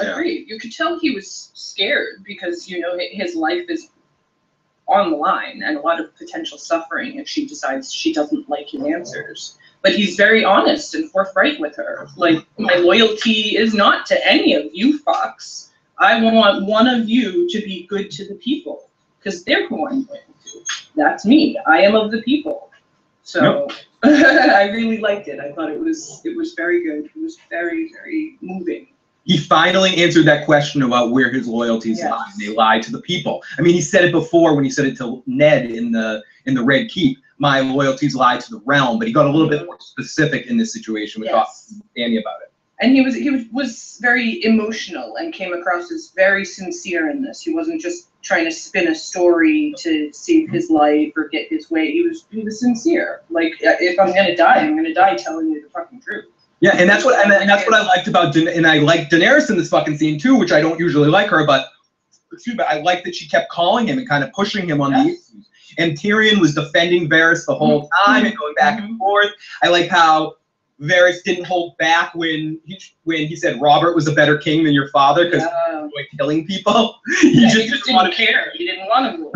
S9: You could tell he was scared because, you know, his life is on the line and a lot of potential suffering if she decides she doesn't like his answers. But he's very honest and forthright with her. Like, my loyalty is not to any of you fucks. I want one of you to be good to the people because they're who I'm loyal to. That's me. I am of the people. So I really liked it. I thought it was very good. It was very, very moving.
S8: He finally answered that question about where his loyalties lie. They lie to the people. I mean, he said it before when he said it to Ned in the Red Keep. My loyalties lie to the realm, but he got a little bit more specific in this situation. We talked to Danny about it.
S9: And he was very emotional and came across as very sincere in this. He wasn't just trying to spin a story to save his life or get his way. He was sincere. Like, if I'm gonna die, I'm gonna die telling you the fucking truth.
S8: Yeah, and that's what I liked about and I liked Daenerys in this fucking scene too, which I don't usually like her, but excuse me, I like that she kept calling him and kind of pushing him on the issues. And Tyrion was defending Varys the whole time and going back and forth. I like how Varys didn't hold back when he said Robert was a better king than your father because he enjoyed killing people. He just didn't want to
S9: care. He didn't want to.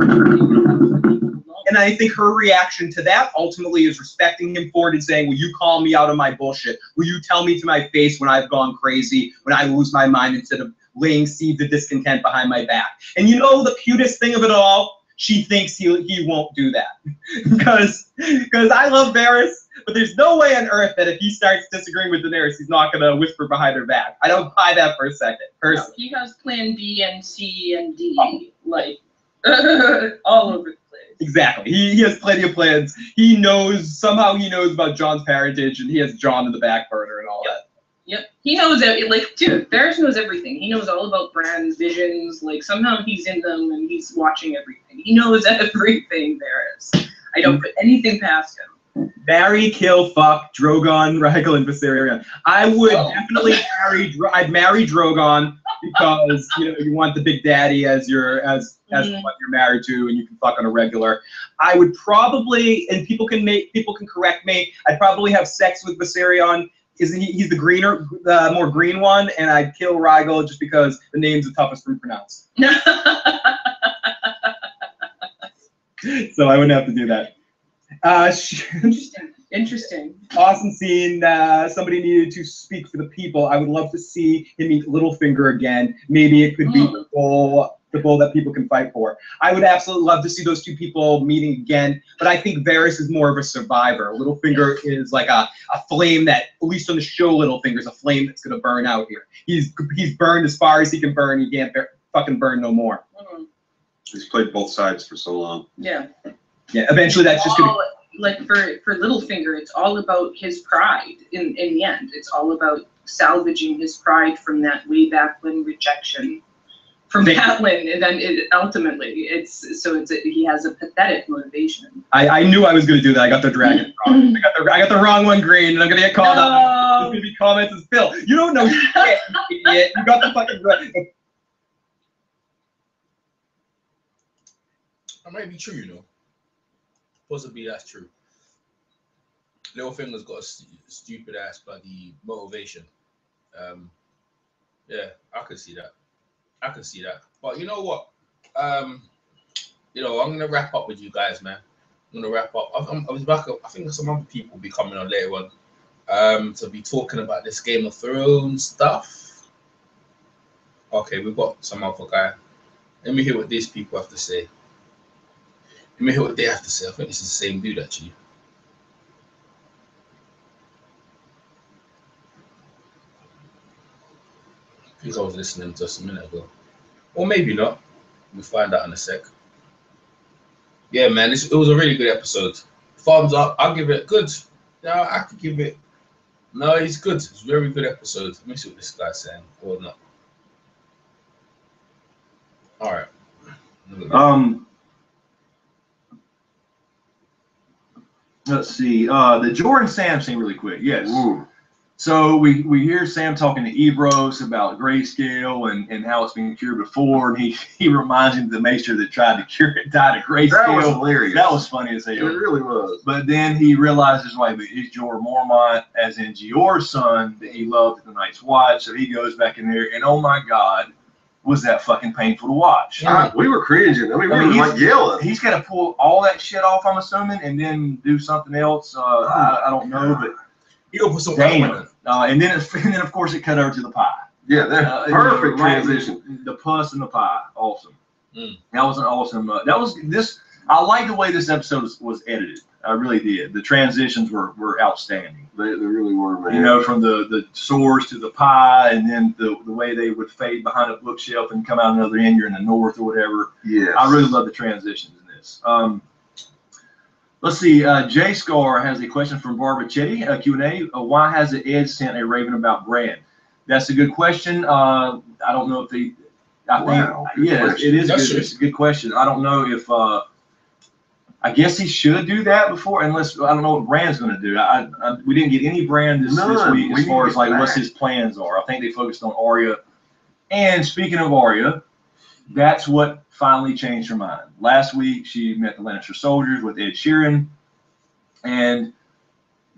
S8: And I think her reaction to that ultimately is respecting him for it and saying, will you call me out of my bullshit? Will you tell me to my face when I've gone crazy, when I lose my mind, instead of laying seeds of discontent behind my back? And you know the cutest thing of it all? She thinks he won't do that. because I love Varys, but there's no way on earth that if he starts disagreeing with Daenerys, he's not going to whisper behind her back. I don't buy that for a second, personally.
S9: No, he has plan B and C and D, like, all over the place.
S8: Exactly. He has plenty of plans. Somehow he knows about Jon's parentage, and he has Jon in the back burner and all that.
S9: Yep. He knows it. Like, dude, Varys knows everything. He knows all about Bran's visions. Like, somehow he's in them and he's watching everything. He knows everything there is. I don't put anything past him.
S8: Marry, kill, fuck, Drogon, Rhaegal, and Viserion. I would definitely I'd marry Drogon because you want the big daddy as what you're married to, and you can fuck on a regular. I would probably, and people can correct me, I'd probably have sex with Viserion. He's the more green one, and I'd kill Rhaegal just because the name's the toughest to pronounce. So I wouldn't have to do that.
S9: Interesting.
S8: Awesome scene. Somebody needed to speak for the people. I would love to see him meet Littlefinger again. Maybe it could be the goal that people can fight for. I would absolutely love to see those two people meeting again, but I think Varys is more of a survivor. Littlefinger is like a flame that, at least on the show, Littlefinger's a flame that's going to burn out here. He's burned as far as he can burn. He can't fucking burn no more.
S10: He's played both sides for so long.
S9: Yeah.
S8: Yeah, eventually that's just going to...
S9: Like, for Littlefinger, it's all about his pride in the end. It's all about salvaging his pride from that way back when rejection from Catelyn, and then ultimately he has a pathetic motivation. I
S8: knew I was going to do that. I got the dragon wrong. I got the wrong one green, and I'm going to get called out. There's going to be comments as Phil. You don't know shit, you idiot. You got the fucking dragon.
S2: That might be true, you know. Possibly that's true. Littlefinger's got a stupid ass bloody motivation. Yeah, I can see that. But you know what? I'm gonna wrap up with you guys, man. I'm gonna wrap up. I was back up. I think some other people will be coming on later on to be talking about this Game of Thrones stuff. Okay, we've got some other guy. Let me hear what these people have to say. Let me hear what they have to say. I think this is the same dude, actually. I think I was listening to us a minute ago. Or maybe not. We'll find out in a sec. Yeah, man, it was a really good episode. Thumbs up. I'll give it good. No, I could give it... No, it's good. It's a very good episode. Let me see what this guy's saying. Or not. All right.
S11: Let's see. The Jordan Sam scene really quick. Yes. Ooh. So we hear Sam talking to Ebros about grayscale and how it's been cured before, and he reminds him of the maester that tried to cure it, died of grayscale.
S10: That was hilarious.
S11: That was funny as hell.
S10: It really was.
S11: But then he realizes, wait, but it's Jorah Mormont, as in Gior's son, that he loved at the Night's Watch. So he goes back in there, and oh my God, was that fucking painful to watch.
S10: We were cringing. I mean, we were like yelling.
S11: He's got to pull all that shit off, I'm assuming, and then do something else. I don't know, but
S2: he'll put some
S11: and then of course it cut over to the pie.
S10: Yeah, that's perfect transition.
S11: The pus and the pie, awesome. That was an awesome. I like the way this episode was edited. I really did. The transitions were outstanding.
S10: They really were, man.
S11: You know, from the swords to the pie, and then the way they would fade behind a bookshelf and come out another end. You're in the north or whatever.
S10: Yeah.
S11: I really love the transitions in this. Let's see. Jay Scar has a question from Barbara Chetty, Q&A. Why hasn't Ed sent a raven about Bran? That's a good question. I don't know if I think, yeah, it is
S2: That's
S11: good.
S2: true.
S11: It's a good question. I don't know if, I guess he should do that before, unless, I don't know what Brand's going to do. We didn't get any Brand this week as far as like what his plans are. I think they focused on Arya. And speaking of Arya, that's what finally changed her mind. Last week, she met the Lannister soldiers with Ed Sheeran and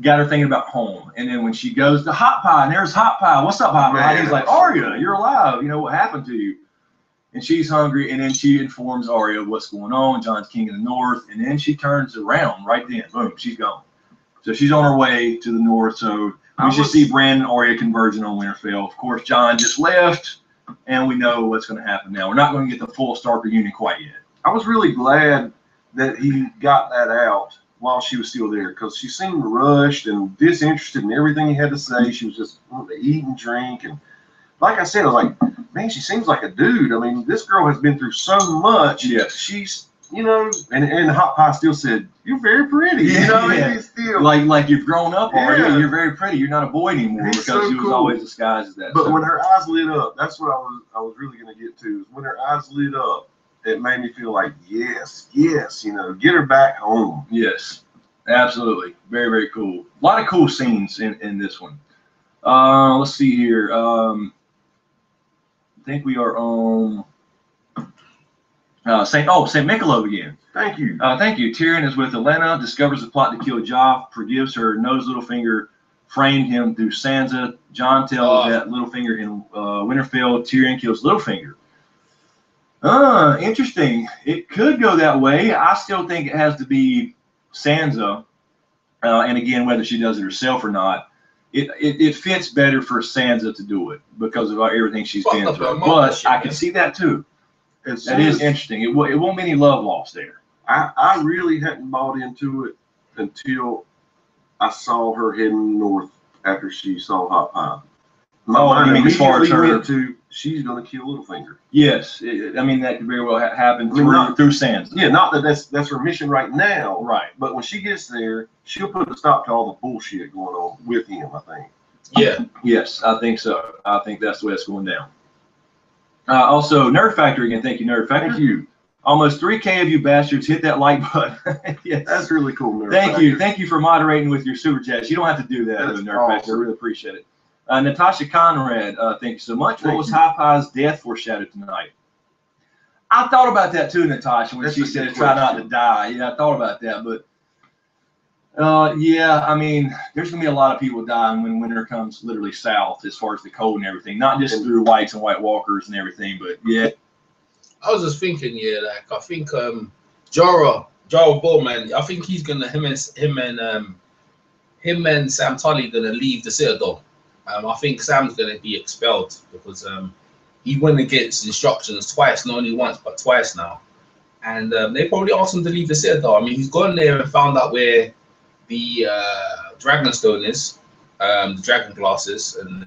S11: got her thinking about home. And then when she goes to Hot Pie, and there's Hot Pie. What's up, Hot Pie? He's like, Arya, you're alive. You know what happened to you? And she's hungry. And then she informs Arya what's going on. John's king in the north. And then she turns around right then. Boom, she's gone. So she's on her way to the north. So we should see Bran and Arya converging on Winterfell. Of course, John just left. And we know what's going to happen now. We're not going to get the full Stark reunion quite yet.
S10: I was really glad that he got that out while she was still there, because she seemed rushed and disinterested in everything he had to say. She was just wanting to eat and drink. And like I said, I was like, man, she seems like a dude. I mean, this girl has been through so much.
S11: Yeah.
S10: She's, you know, and Hot Pie still said, you're very pretty. You know, he's still
S11: like you've grown up, Arya.
S10: Yeah.
S11: You're very pretty. You're not a boy anymore
S10: He's
S11: because
S10: so
S11: she was
S10: cool.
S11: always disguised as that.
S10: But
S11: So-
S10: when her eyes lit up, that's what I was really going to get to. Is when her eyes lit up, it made me feel like, yes, you know, get her back home.
S11: Yes, absolutely. Very, very cool. A lot of cool scenes in this one. Let's see here. I think we are on St. Michelob again.
S10: Thank you.
S11: Thank you. Tyrion is with Olenna, discovers the plot to kill Joff, forgives her, knows Littlefinger framed him through Sansa. Jon tells that Littlefinger in Winterfell. Tyrion kills Littlefinger. Interesting. It could go that way. I still think it has to be Sansa. And again, whether she does it herself or not, it fits better for Sansa to do it because of everything she's been through. But I can see that too. That is interesting. It won't be any love lost there.
S10: I really hadn't bought into it until I saw her heading north after she saw Hot Pie.
S11: You mean as far as her?
S10: Went to, she's going to kill Littlefinger.
S11: Yes, I mean that could very well happen through Sansa.
S10: Yeah, not that that's her mission right now.
S11: Right.
S10: But when she gets there, she'll put a stop to all the bullshit going on with him, I think.
S2: Yeah.
S11: Yes, I think so. I think that's the way it's going down. Also, Nerd Factor again. Thank you, Nerd Factor.
S10: Thank you.
S11: Almost 3K of you bastards hit that like button. Yes.
S10: That's really cool, Nerd
S11: Thank
S10: Factor.
S11: you. Thank you for moderating with your super chats. You don't have to do that,
S10: That's
S11: Nerd Factor. I
S10: awesome.
S11: really appreciate it. Natasha Conrad, thank you so much. What was High Pie's death foreshadowed tonight? I thought about that too, Natasha, when she said try not to die. Yeah, I thought about that, but yeah, I mean, there's gonna be a lot of people dying when winter comes literally south as far as the cold and everything. Not just through whites and White Walkers and everything, but yeah.
S2: I was just thinking, yeah, like I think Jorah Bowman, I think he's gonna him and Sam Tully gonna leave the Citadel. I think Sam's gonna be expelled because he went against instructions twice, not only once but twice now, and they probably asked him to leave the Citadel. I mean, he's gone there and found out where the Dragonstone is, the Dragon Glasses, and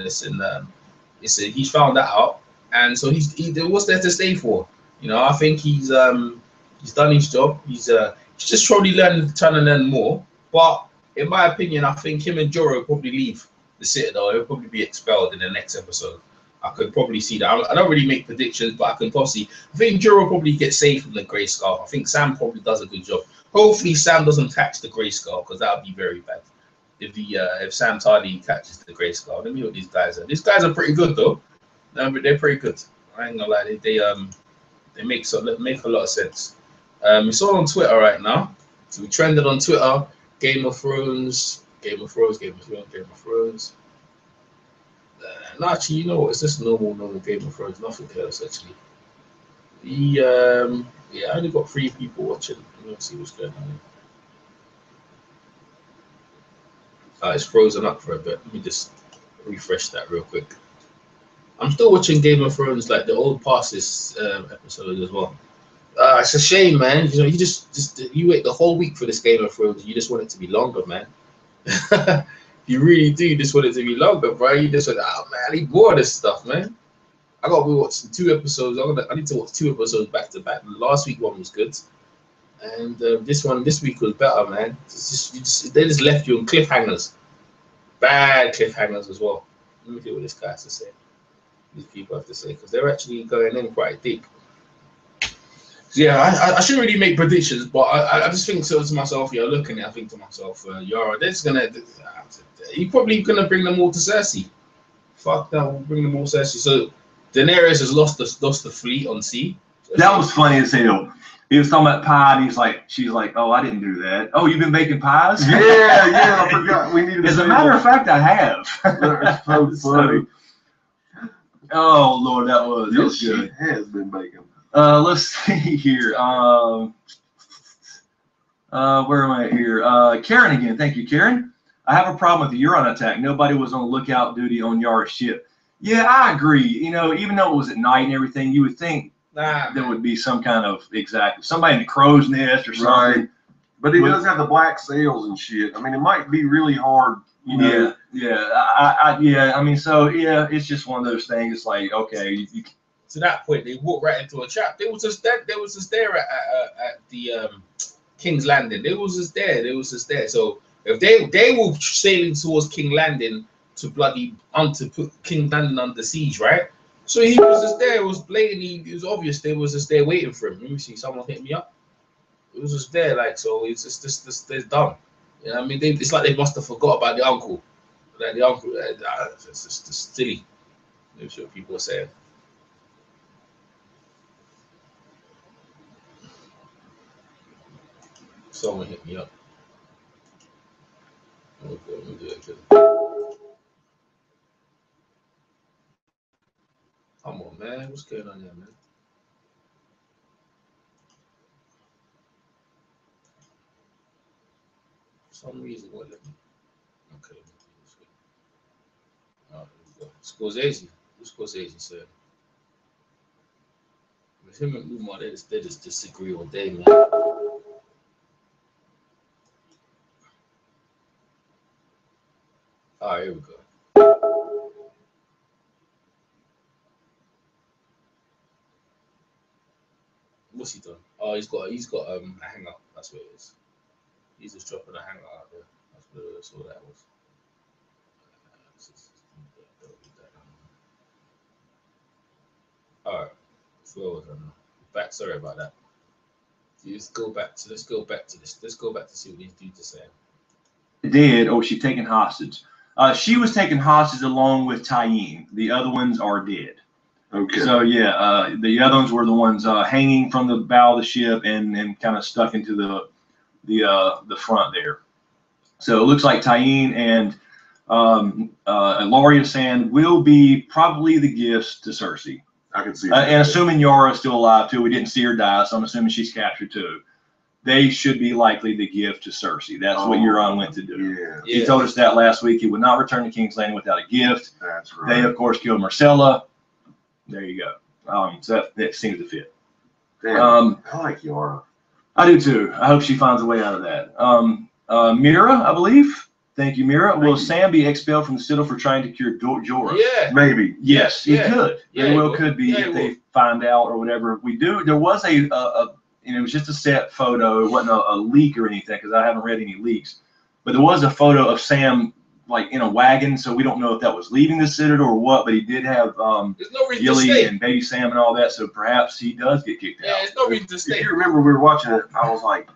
S2: he's found that out, and so what's there to stay for? You know, I think he's done his job. He's just probably trying to learn more. But in my opinion, I think him and Jorah will probably leave the Citadel. He'll probably be expelled in the next episode. I could probably see that. I don't really make predictions, but I think Jorah will probably get saved from the Grey Scarf. I think Sam probably does a good job. Hopefully Sam doesn't catch the Grey Scarf, because that would be very bad. If Sam Tarly catches the Grey Scarf. Let me know what these guys are. These guys are pretty good though. They're pretty good. I ain't gonna lie. They make a lot of sense. It's all on Twitter right now. So we trended on Twitter. Game of Thrones. No, actually, you know what? It's just normal Game of Thrones. Nothing else actually. Yeah, I only got 3 people watching. Let's see what's going on. It's frozen up for a bit. Let me just refresh that real quick. I'm still watching Game of Thrones, like the old passes episode as well. It's a shame, man. You know, you wait the whole week for this Game of Thrones. You just want it to be longer, man. You really do. You just want it to be longer, bro. You just want, oh man, I need more of this stuff, man. I got to be watching 2 episodes. I need to watch 2 episodes back to back. The last week one was good, and this week was better, man. They just left you on cliffhangers, bad cliffhangers as well. Let me see what this guy has to say. these people have to say, because they're actually going in quite deep. Yeah, I shouldn't really make predictions, but I just think so to myself. Yeah, looking at it, I think to myself, Yara, he probably gonna bring them all to Cersei. Fuck that, we'll bring them all to Cersei. So Daenerys has lost the fleet on sea.
S11: That was funny as hell. He was talking about pie, and she's like, "Oh, I didn't do that. Oh, you've been making pies?"
S10: Yeah, I forgot. We needed.
S11: As a matter of fact, I have.
S10: That's so funny.
S11: Oh Lord, that was good.
S10: She has been baking.
S11: Let's see here. Where am I here? Karen again. Thank you, Karen. I have a problem with the Euron attack. Nobody was on lookout duty on Yara's ship. Yeah, I agree. You know, even though it was at night and everything, you would think there would be some kind of somebody in the crow's nest or something.
S10: Right. But he does have the black sails and shit. I mean, it might be really hard. You know?
S11: I mean, so yeah, it's just one of those things. It's like, okay,
S2: to that point, they walked right into a trap. They was just there at the King's Landing. They was just there. So if they were sailing towards King's Landing to put King's Landing under siege, right? So he was just there. It was blatantly, it was obvious. They was just there waiting for him. Let me see, someone hit me up. It was just there, like, so it's just they're dumb. You know what I mean? It's like they must have forgot about the uncle. Like the uncle, it's just silly. That's what people are saying. Someone hit me up. Okay, let me do it again. Come on, man. What's going on here, man? For some reason, what let me? Okay. Scorsese. Who's Scorsese saying? With him and Umar, they just disagree all day, man. All right, here we go. What's he done? Oh, he's got a hangout. That's what it is. He's just dropping a hangout out there. That's what that was. All right. Where was I now? Back. Sorry about that. Let's go back to this. Let's go back to see what these dudes are saying.
S11: Dead, or she taken hostage. She was taken hostage along with Tyene. The other ones are dead.
S10: Okay.
S11: So yeah, the other ones were the ones hanging from the bow of the ship and kind of stuck into the front there. So it looks like Tyene and Ellaria Sand will be probably the gifts to Cersei.
S10: I can see that.
S11: And assuming Yara is still alive too, we didn't see her die, so I'm assuming she's captured too. They should be likely the gift to Cersei. That's what Euron went to do.
S10: Yeah.
S11: He told us that last week. He would not return to King's Landing without a gift.
S10: That's right.
S11: They, of course, killed Marcella. There you go. So that seems to fit.
S10: Damn, I like Yara.
S11: I do too. I hope she finds a way out of that. Mira, I believe. Thank you, Mira. Will Sam be expelled from the Citadel for trying to cure Jorah?
S2: Yeah.
S10: Maybe.
S11: Yes, he could.
S2: Yeah,
S11: Very well could be if they find out or whatever. There was a it was just a set photo. It wasn't a leak or anything because I haven't read any leaks. But there was a photo of Sam like in a wagon, so we don't know if that was leaving the Citadel or what. But he did have Gilly and Baby Sam and all that, so perhaps he does get kicked out.
S2: Yeah, there's no reason to stay.
S10: If you remember, we were watching it. I was like,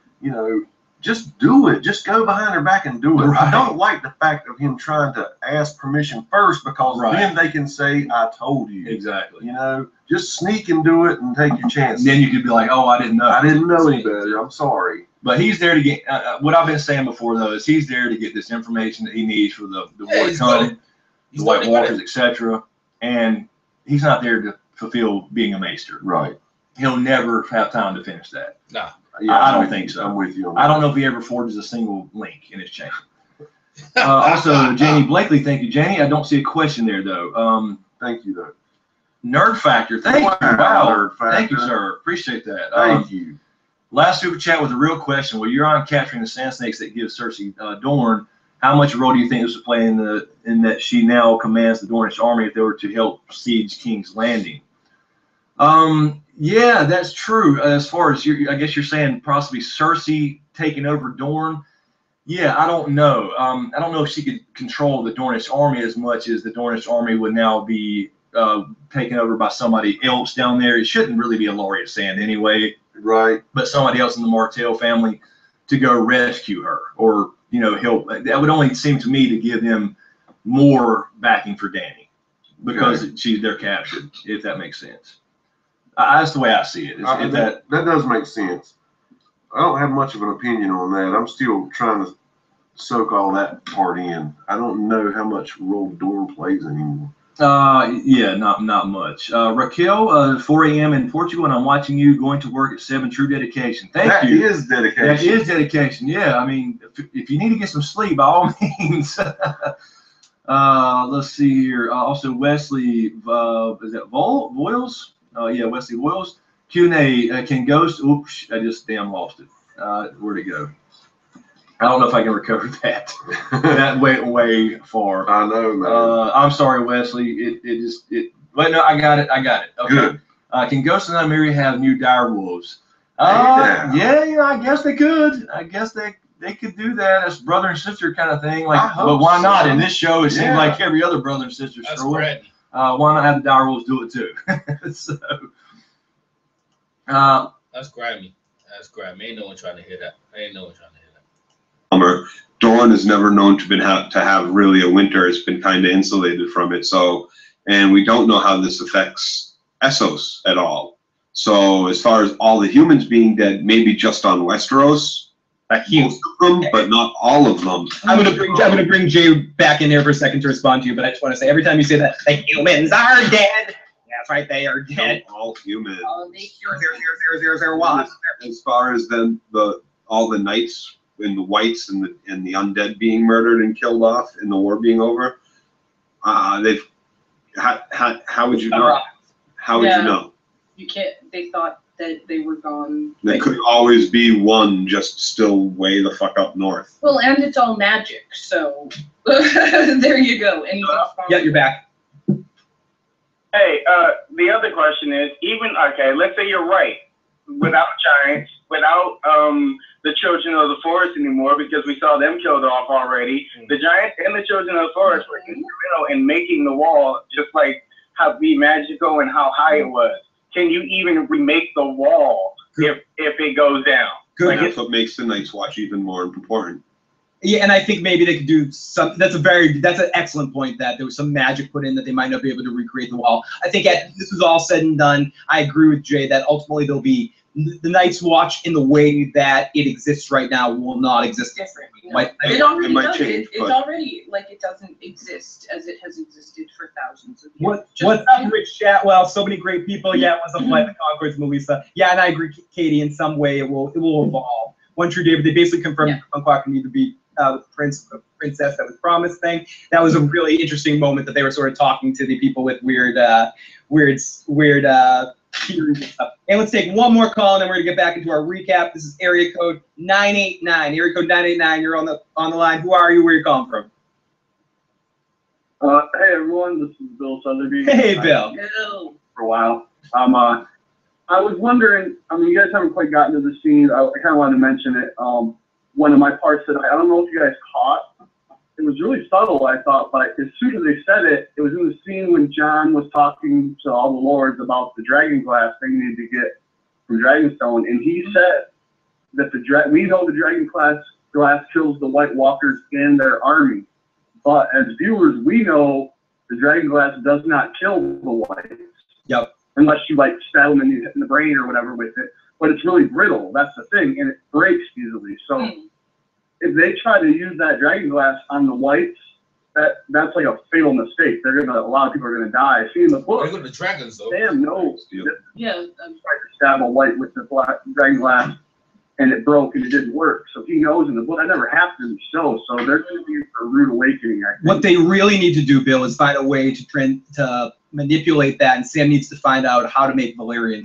S10: just do it. Just go behind her back and do it.
S11: Right.
S10: I don't like the fact of him trying to ask permission first because then they can say, I told you.
S11: Exactly.
S10: Just sneak and do it and take your chances.
S11: And then you could be like, oh, I didn't know.
S10: I didn't know any better. I'm sorry.
S11: But he's there to get, what I've been saying before, though, is he's there to get this information that he needs for the war coming, the White Walkers, etc. And he's not there to fulfill being a maester.
S10: Right.
S11: He'll never have time to finish that.
S2: Nah.
S11: Yeah, I don't think so.
S10: I'm with you.
S11: I don't know if he ever forges a single link in his chain. Also, Janie Blakely, thank you, Janie. I don't see a question there, though.
S10: Thank you, though.
S11: Nerd Factor, thank you.
S10: Wow, Nerd Factor.
S11: Thank you, sir. Appreciate that.
S10: Thank you.
S11: Last super chat with a real question. Well, you're on capturing the sand snakes that give Cersei Dorne. How much role do you think this will play in that she now commands the Dornish army if they were to help siege King's Landing? Yeah, that's true. As far as I guess you're saying possibly Cersei taking over Dorne. Yeah, I don't know. I don't know if she could control the Dornish army as much as the Dornish army would now be taken over by somebody else down there. It shouldn't really be a Lauria Sand anyway.
S10: Right.
S11: But somebody else in the Martell family to go rescue her, or help. That would only seem to me to give them more backing for Dany, because they're captured. If that makes sense, that's the way I see it.
S10: That does make sense. I don't have much of an opinion on that. I'm still trying to soak all that part in. I don't know how much role Dorne plays anymore.
S11: Yeah, not much. Raquel, 4 a.m. in Portugal, and I'm watching you going to work at 7. True dedication. Thank you.
S10: That is dedication.
S11: That is dedication. Yeah, I mean, if you need to get some sleep, by all means. Let's see here. Also, Wesley, is that Voiles? Yeah, Wesley Voiles. Q&A, can Ghost? Oops, I just lost it. Where'd it go? I don't know if I can recover that. That went way far.
S10: I know, man.
S11: I'm sorry, Wesley. Wait, no, I got it. Okay.
S10: Good.
S11: Can Ghost and Nymeria have new dire wolves?
S10: Yeah,
S11: I guess they could. I guess they could do that as brother and sister kind of thing. Like, but why not? So. In this show, it seems like every other brother and sister.
S2: That's great.
S11: Why not have the dire wolves do it too? So.
S2: That's grimy. That's grimy. Ain't no one trying to hear that.
S12: Dorne is never known to have really a winter. It's been kind of insulated from it. So, and we don't know how this affects Essos at all. So, as far as all the humans being dead, maybe just on Westeros, most of them, but not all of them.
S8: I'm gonna bring Jay back in there for a second to respond to you, but I just want to say every time you say that, the humans are dead. That's right, they are dead.
S12: All humans.
S8: As
S12: far as then all the knights and the whites and the undead being murdered and killed off and the war being over, how would you know? How would you know?
S9: You can't. They thought that they were gone.
S12: There could always be one just still way the fuck up north.
S9: Well, and it's all magic, so there you go.
S8: Yeah, you're back.
S13: Hey, the other question is, let's say you're right. Without giants, without the children of the forest anymore, because we saw them killed off already. The giants and the children of the forest were instrumental in making the wall, just like how be magical and how high it was. Can you even remake the wall if it goes down?
S12: Good. That's what makes the Night's Watch even more important.
S8: Yeah, and I think maybe they could do something. That's an excellent point, that there was some magic put in that they might not be able to recreate the wall. I think after this was all said and done, I agree with Jay that ultimately there'll be the Night's Watch in the way that it exists right now will not exist.
S9: Different.
S8: It
S9: already does. It's already it doesn't exist as it has existed for thousands of years.
S8: What's up, Rich Chat? Well, so many great people. Yeah, what's up, Flight of the Conchords, Melissa? Yeah, and I agree, Katie. In some way, it will evolve. One True David. They basically confirmed Unquack need to be the princess that was promised thing. That was a really interesting moment that they were sort of talking to the people with weird theories and stuff. And let's take one more call, and then we're gonna get back into our recap. This is area code 989. Area code 989. You're on the line. Who are you? Where are you calling from?
S14: Hey everyone, this is Bill Sotheby.
S8: Hey Bill.
S14: For a while. I was wondering. You guys haven't quite gotten to the scene. I kind of wanted to mention it. One of my parts that I don't know if you guys caught. It was really subtle, I thought, but as soon as they said it, it was in the scene when Jon was talking to all the lords about the dragon glass they needed to get from Dragonstone, and he said that we know the dragon glass kills the White Walkers and their army, but as viewers, we know the dragon glass does not kill the Whites.
S8: Yep.
S14: Unless you stab them in the brain or whatever with it, but it's really brittle. That's the thing, and it breaks easily. So. If they try to use that dragon glass on the whites, that's like a fatal mistake. A lot of people are gonna die. See in the book,
S2: they're the dragons though.
S14: Sam knows.
S9: Yeah.
S14: Tried to stab a white with the dragon glass, and it broke and it didn't work. So he knows in the book that never happened in the show. So they're going to be for a rude awakening. I think.
S8: What they really need to do, Bill, is find a way to manipulate that, and Sam needs to find out how to make Valyrian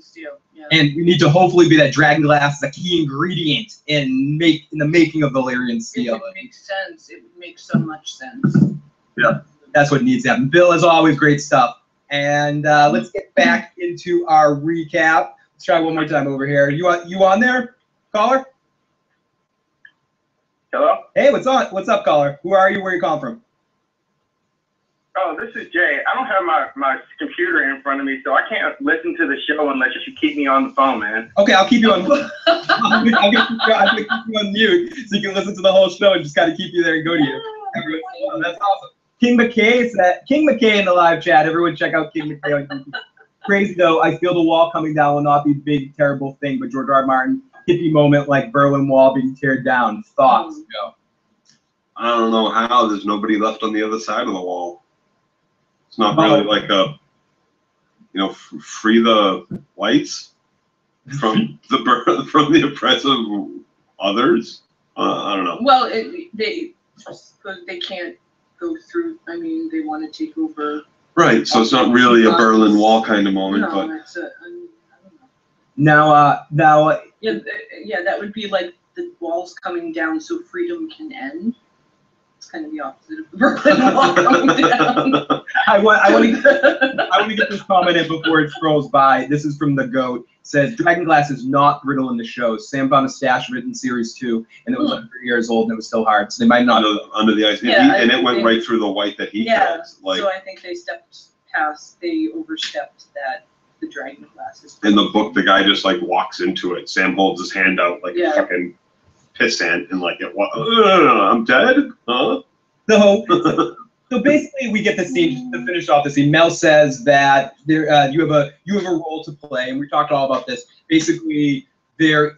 S9: steel. Yeah.
S8: And we need to hopefully be that dragon glass is a key ingredient in the making of Valyrian steel.
S9: It would make sense. It would make so much sense.
S8: Yeah, that's what needs to happen. Bill, as always, great stuff. And let's get back into our recap. Let's try one more time over here. You on there, caller?
S13: Hello.
S8: Hey, what's up, caller? Who are you? Where are you calling from?
S13: Oh, this is Jay. I don't have my computer in front of me, so I can't listen to the show unless you keep me on the phone, man.
S8: Okay, I'll keep you on. I'm gonna keep you on mute so you can listen to the whole show and just kind of keep you there and go to you. Everyone, oh, that's awesome. King McKay said, King McKay in the live chat. Everyone check out King McKay on YouTube. Crazy though, I feel the wall coming down will not be a big, terrible thing, but George R. R. Martin, hippie moment like Berlin Wall being teared down. Thoughts? Go.
S12: I don't know how. There's nobody left on the other side of the wall. It's not really like a, free the whites from the oppressive others. I don't know.
S9: Well, they can't go through. I mean, they want to take over.
S12: Right. So it's not really a Berlin Wall kind of moment,
S9: No,
S12: but
S9: it's I don't know.
S8: Now.
S9: Yeah, that would be like the walls coming down so freedom can end. It's kind of the opposite of the Berlin Wall coming down.
S8: I want to get this comment in before it scrolls by. This is from the GOAT. It says Dragonglass is not brittle in the show. Sam found a stash of it in series 2, and it was like 3 years old, and it was still hard. So they might not
S12: under the ice, and it went right through the white that he had. Like,
S9: so I think they overstepped that. The Dragonglass is.
S12: In the book, the guy just like walks into it. Sam holds his hand out like a fucking pissant and like, I'm dead? Huh?
S8: So basically, we get the scene to finish off the scene. Mel says that you have a role to play, and we talked all about this. Basically, the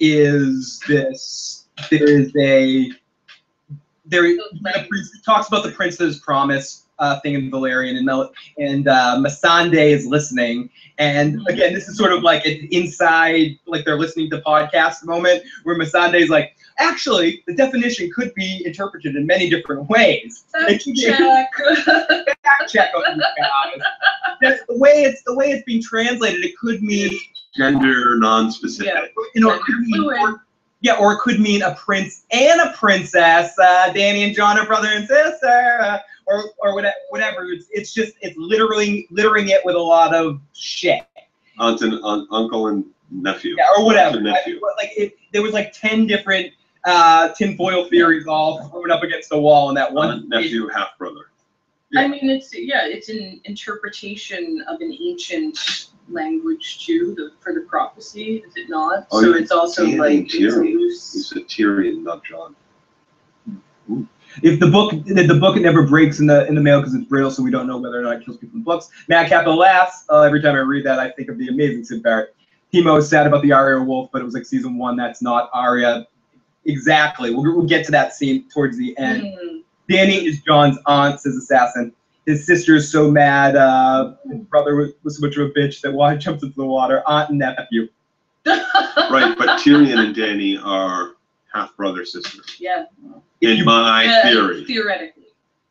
S8: priest talks about the prince's promise thing in Valerian, and Missandei is listening. And again, this is sort of like an inside, like they're listening to podcast moment where Missandei is like, actually, the definition could be interpreted in many different ways.
S9: Fact check.
S8: Fact check on these guys. The way it's being translated, it could mean
S12: gender non-specific.
S8: It could mean, or it could mean a prince and a princess. Danny and John are brother and sister. Or whatever. It's littering it with a lot of shit.
S12: Aunt and uncle and nephew.
S8: Yeah, or whatever.
S12: Nephew.
S8: There was like 10 different tinfoil theories all thrown up against the wall in that one.
S12: Nephew, half brother.
S9: Yeah. I mean, it's an interpretation of an ancient language too, for the prophecy, is it not?
S12: Oh,
S9: so it's also like
S12: Tyrion. You said Tyrion, not John.
S8: Ooh. If the book never breaks in the mail because it's brittle, so we don't know whether or not it kills people in the books. Mad Capital laughs. Every time I read that, I think of the amazing Sid Barrett. Timo is sad about the Arya wolf, but it was like season 1. That's not Arya. Exactly. We'll get to that scene towards the end. Dany is John's aunt, says Assassin. His sister is so mad. His brother was so much of a bitch that why jumped into the water. Aunt and nephew.
S12: Right, but Tyrion and Dany are half brother sister.
S9: Yeah.
S12: In my theory.
S9: Theoretically.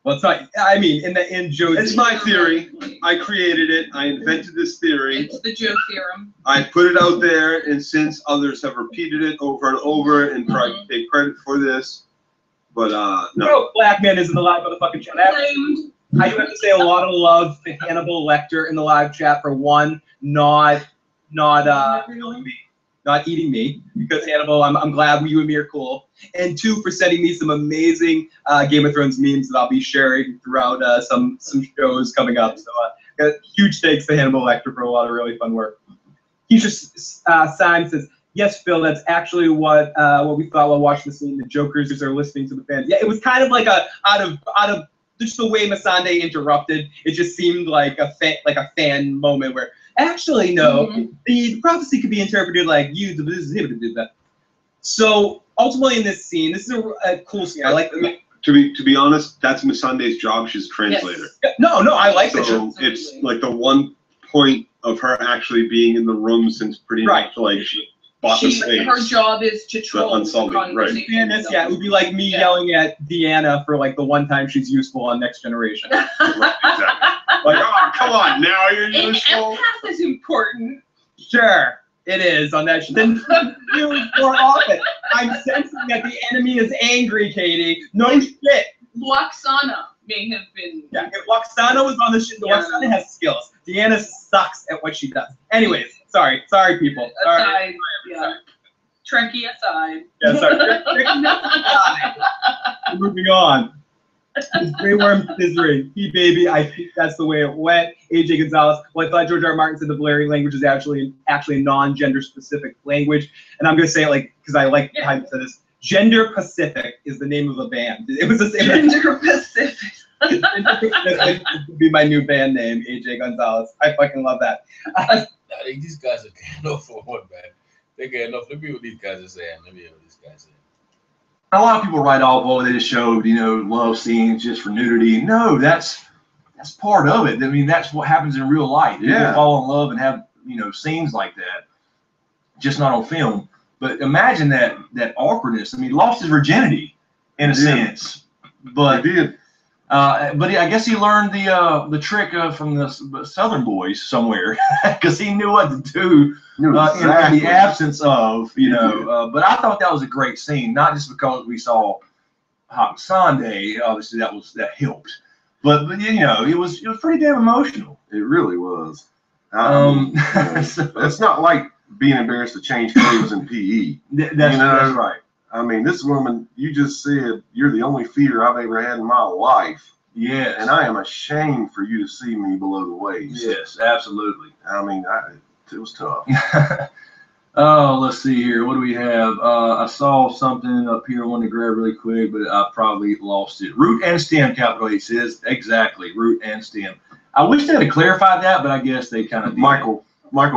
S8: Well, it's not. I mean, in Joe's.
S12: It's my theory. I created it. I invented this theory.
S9: It's the Joe theorem.
S12: I put it out there, and since others have repeated it over and over and tried to take credit for this, but no.
S8: Black man isn't the live motherfucking chat. I do have to say a lot of love to Hannibal Lecter in the live chat for one, not eating me, because Hannibal, I'm glad you and me are cool. And 2, for sending me some amazing Game of Thrones memes that I'll be sharing throughout some shows coming up. So huge thanks to Hannibal Lecter for a lot of really fun work. Keisha Syme says, yes, Phil, that's actually what we thought while watching the scene. The jokers are listening to the fans. Yeah, it was kind of like out of just the way Missandei interrupted. It just seemed like a fan moment where, actually, no, the prophecy could be interpreted like you. So ultimately, in this scene, this is a cool scene. I like.
S12: To be honest, that's Missandei's job. She's a translator.
S8: Yes. No, I like that.
S12: So it's like the one point of her actually being in the room since pretty much like she bought the space.
S9: Her job is to troll
S12: Unsullied, right?
S8: Fairness, yeah, it would be like me yelling at Deanna for like the one time she's useful on Next Generation.
S12: Right, exactly. Like, oh, come on, now you're useful.
S9: An empath is important.
S8: Sure, it is on that. Then do it more often. I'm sensing that the enemy is angry, Katie. No shit.
S9: Loxana may have been.
S8: Yeah, if Loxana was on the shit, Loxana has skills. Deanna sucks at what she does. Anyways, sorry, people.
S9: Aside, yeah. Trekkie aside.
S8: Yeah, sorry. Moving on. Grey Worm Scissoring. He baby, I think that's the way it went. AJ Gonzalez. Well, I thought George R. R. Martin said the Valyrian language is actually a non-gender specific language. And I'm gonna say it like because I like how you said this. Gender Pacific is the name of a band. It was the same.
S9: Gender Pacific.
S8: Would be my new band name, AJ Gonzalez. I fucking love that.
S2: These guys are getting enough for one, man. They're getting enough. Let me hear what these guys are saying. Let me hear what these guys are saying.
S11: A lot of people write off, oh, they just showed, love scenes just for nudity. No, that's part of it. I mean, that's what happens in real life. People fall in love and have, scenes like that, just not on film. But imagine that awkwardness. I mean, he lost his virginity in a sense, but
S10: he did.
S11: But I guess he learned the trick from the Southern boys somewhere because he knew what to do in the absence of, But I thought that was a great scene, not just because we saw Hot Sunday. Obviously, that helped, but it was pretty damn emotional.
S10: It really was. It's not like being embarrassed to change clothes in PE.
S11: That's right.
S10: I mean, this woman, you just said, you're the only fear I've ever had in my life.
S11: Yeah.
S10: And I am ashamed for you to see me below the waist.
S11: Yes, absolutely.
S10: I mean, it was tough.
S11: Oh, let's see here. What do we have? I saw something up here I wanted to grab really quick, but I probably lost it. Root and stem, capital H says. Exactly, root and stem. I wish they had clarified that, but I guess they kind of did.
S10: Michael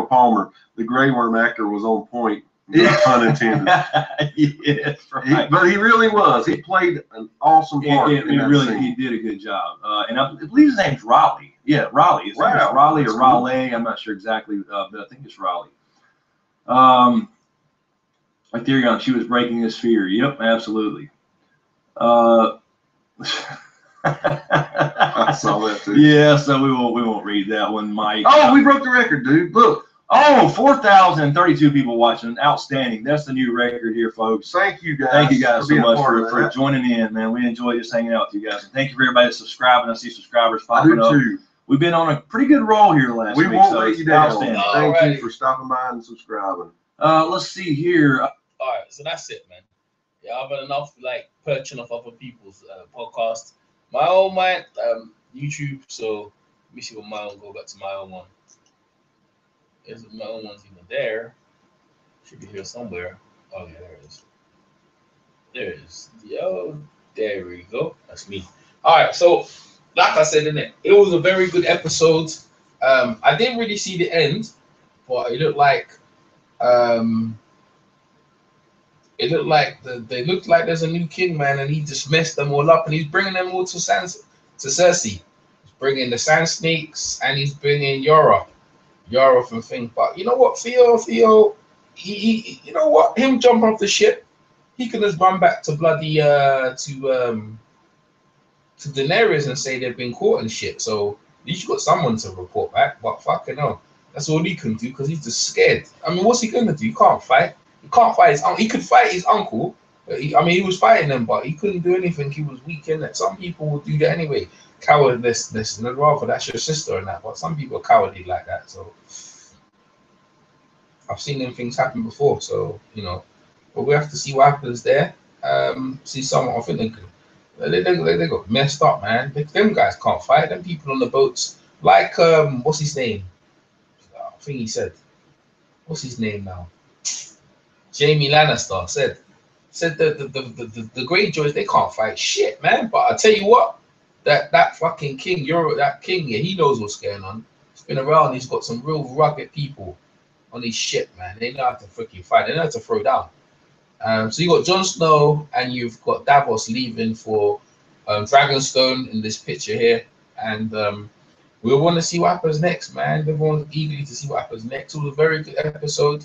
S10: Palmer, the Grey Worm actor, was on point. No pun intended.
S11: Yes, right.
S10: But he really was. He played an awesome part.
S11: He did a good job. And I believe his name's Raleigh. Yeah, Raleigh. His name is Raleigh or Raleigh. I'm not sure exactly, but I think it's Raleigh. Ethereon, she was breaking his fear. Yep, absolutely.
S10: I saw that too.
S11: Yeah, so we won't read that one, Mike.
S10: Oh, we broke the record, dude. Look.
S11: Oh, 4,032 people watching. Outstanding. That's the new record here, folks.
S10: Thank you guys.
S11: Thank you guys so much for joining in, man. We enjoy just hanging out with you guys. And thank you for everybody that's subscribing. I see subscribers popping up.
S10: Too.
S11: We've been on a pretty good roll here last week.
S10: We won't let you down.
S11: Outstanding.
S10: Thank you for stopping by and subscribing.
S11: Let's see here.
S2: All right, so that's it, man. Yeah, I've had enough perching off other people's podcasts. My own YouTube. So let me see what my own. Go back to my own one. My own one's even there. Should be here somewhere. Oh yeah, there it is. There it is. Yo, there we go. That's me. All right, so like I said in it was a very good episode. I didn't really see the end, but it looked like they looked like there's a new king, man, and he just messed them all up, and he's bringing them all to Cersei. He's bringing the Sand Snakes, and he's bringing Yara from thing. But you know what, Theo, he you know what, him jump off the ship, he could just run back to bloody to Daenerys and say they've been caught and shit. So at least you got someone to report back. But fucking hell, that's all he can do because he's just scared. I mean, what's he gonna do? He can't fight. He can't fight his uncle. He could fight his uncle. But he was fighting them, but he couldn't do anything. He was weak in it. Some people would do that anyway. Cowardlessness, and I'd rather that's your sister and that. But some people are cowardly like that. So I've seen them things happen before. So but we have to see what happens there. See someone. I think they got messed up, man. Them guys can't fight. Them people on the boats, like what's his name? I think he said, what's his name now? Jamie Lannister said the Greyjoys, they can't fight shit, man. But I tell you what, that fucking king, that king, yeah, he knows what's going on. He's been around. He's got some real rugged people on his shit, man. They know how to freaking fight. They know how to throw down. So you got Jon Snow and you've got Davos leaving for Dragonstone in this picture here, and we want to see what happens next, man. Everyone's eagerly to see what happens next. It was a very good episode.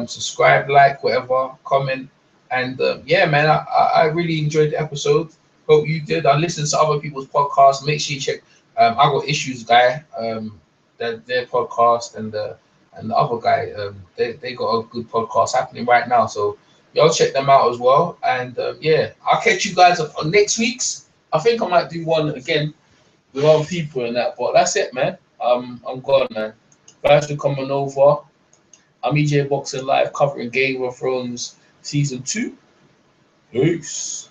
S2: Subscribe, like, whatever, comment, and yeah, man, I really enjoyed the episode. Hope you did. I listened to other people's podcasts. Make sure you check. I Got Issues guy, their podcast, and the other guy, they got a good podcast happening right now. So y'all check them out as well. And yeah, I'll catch you guys up on next week's. I think I might do one again with other people and that. But that's it, man. I'm gone, man. Thanks for coming over. I'm EJ Boxing Live covering Game of Thrones Season 2. Peace.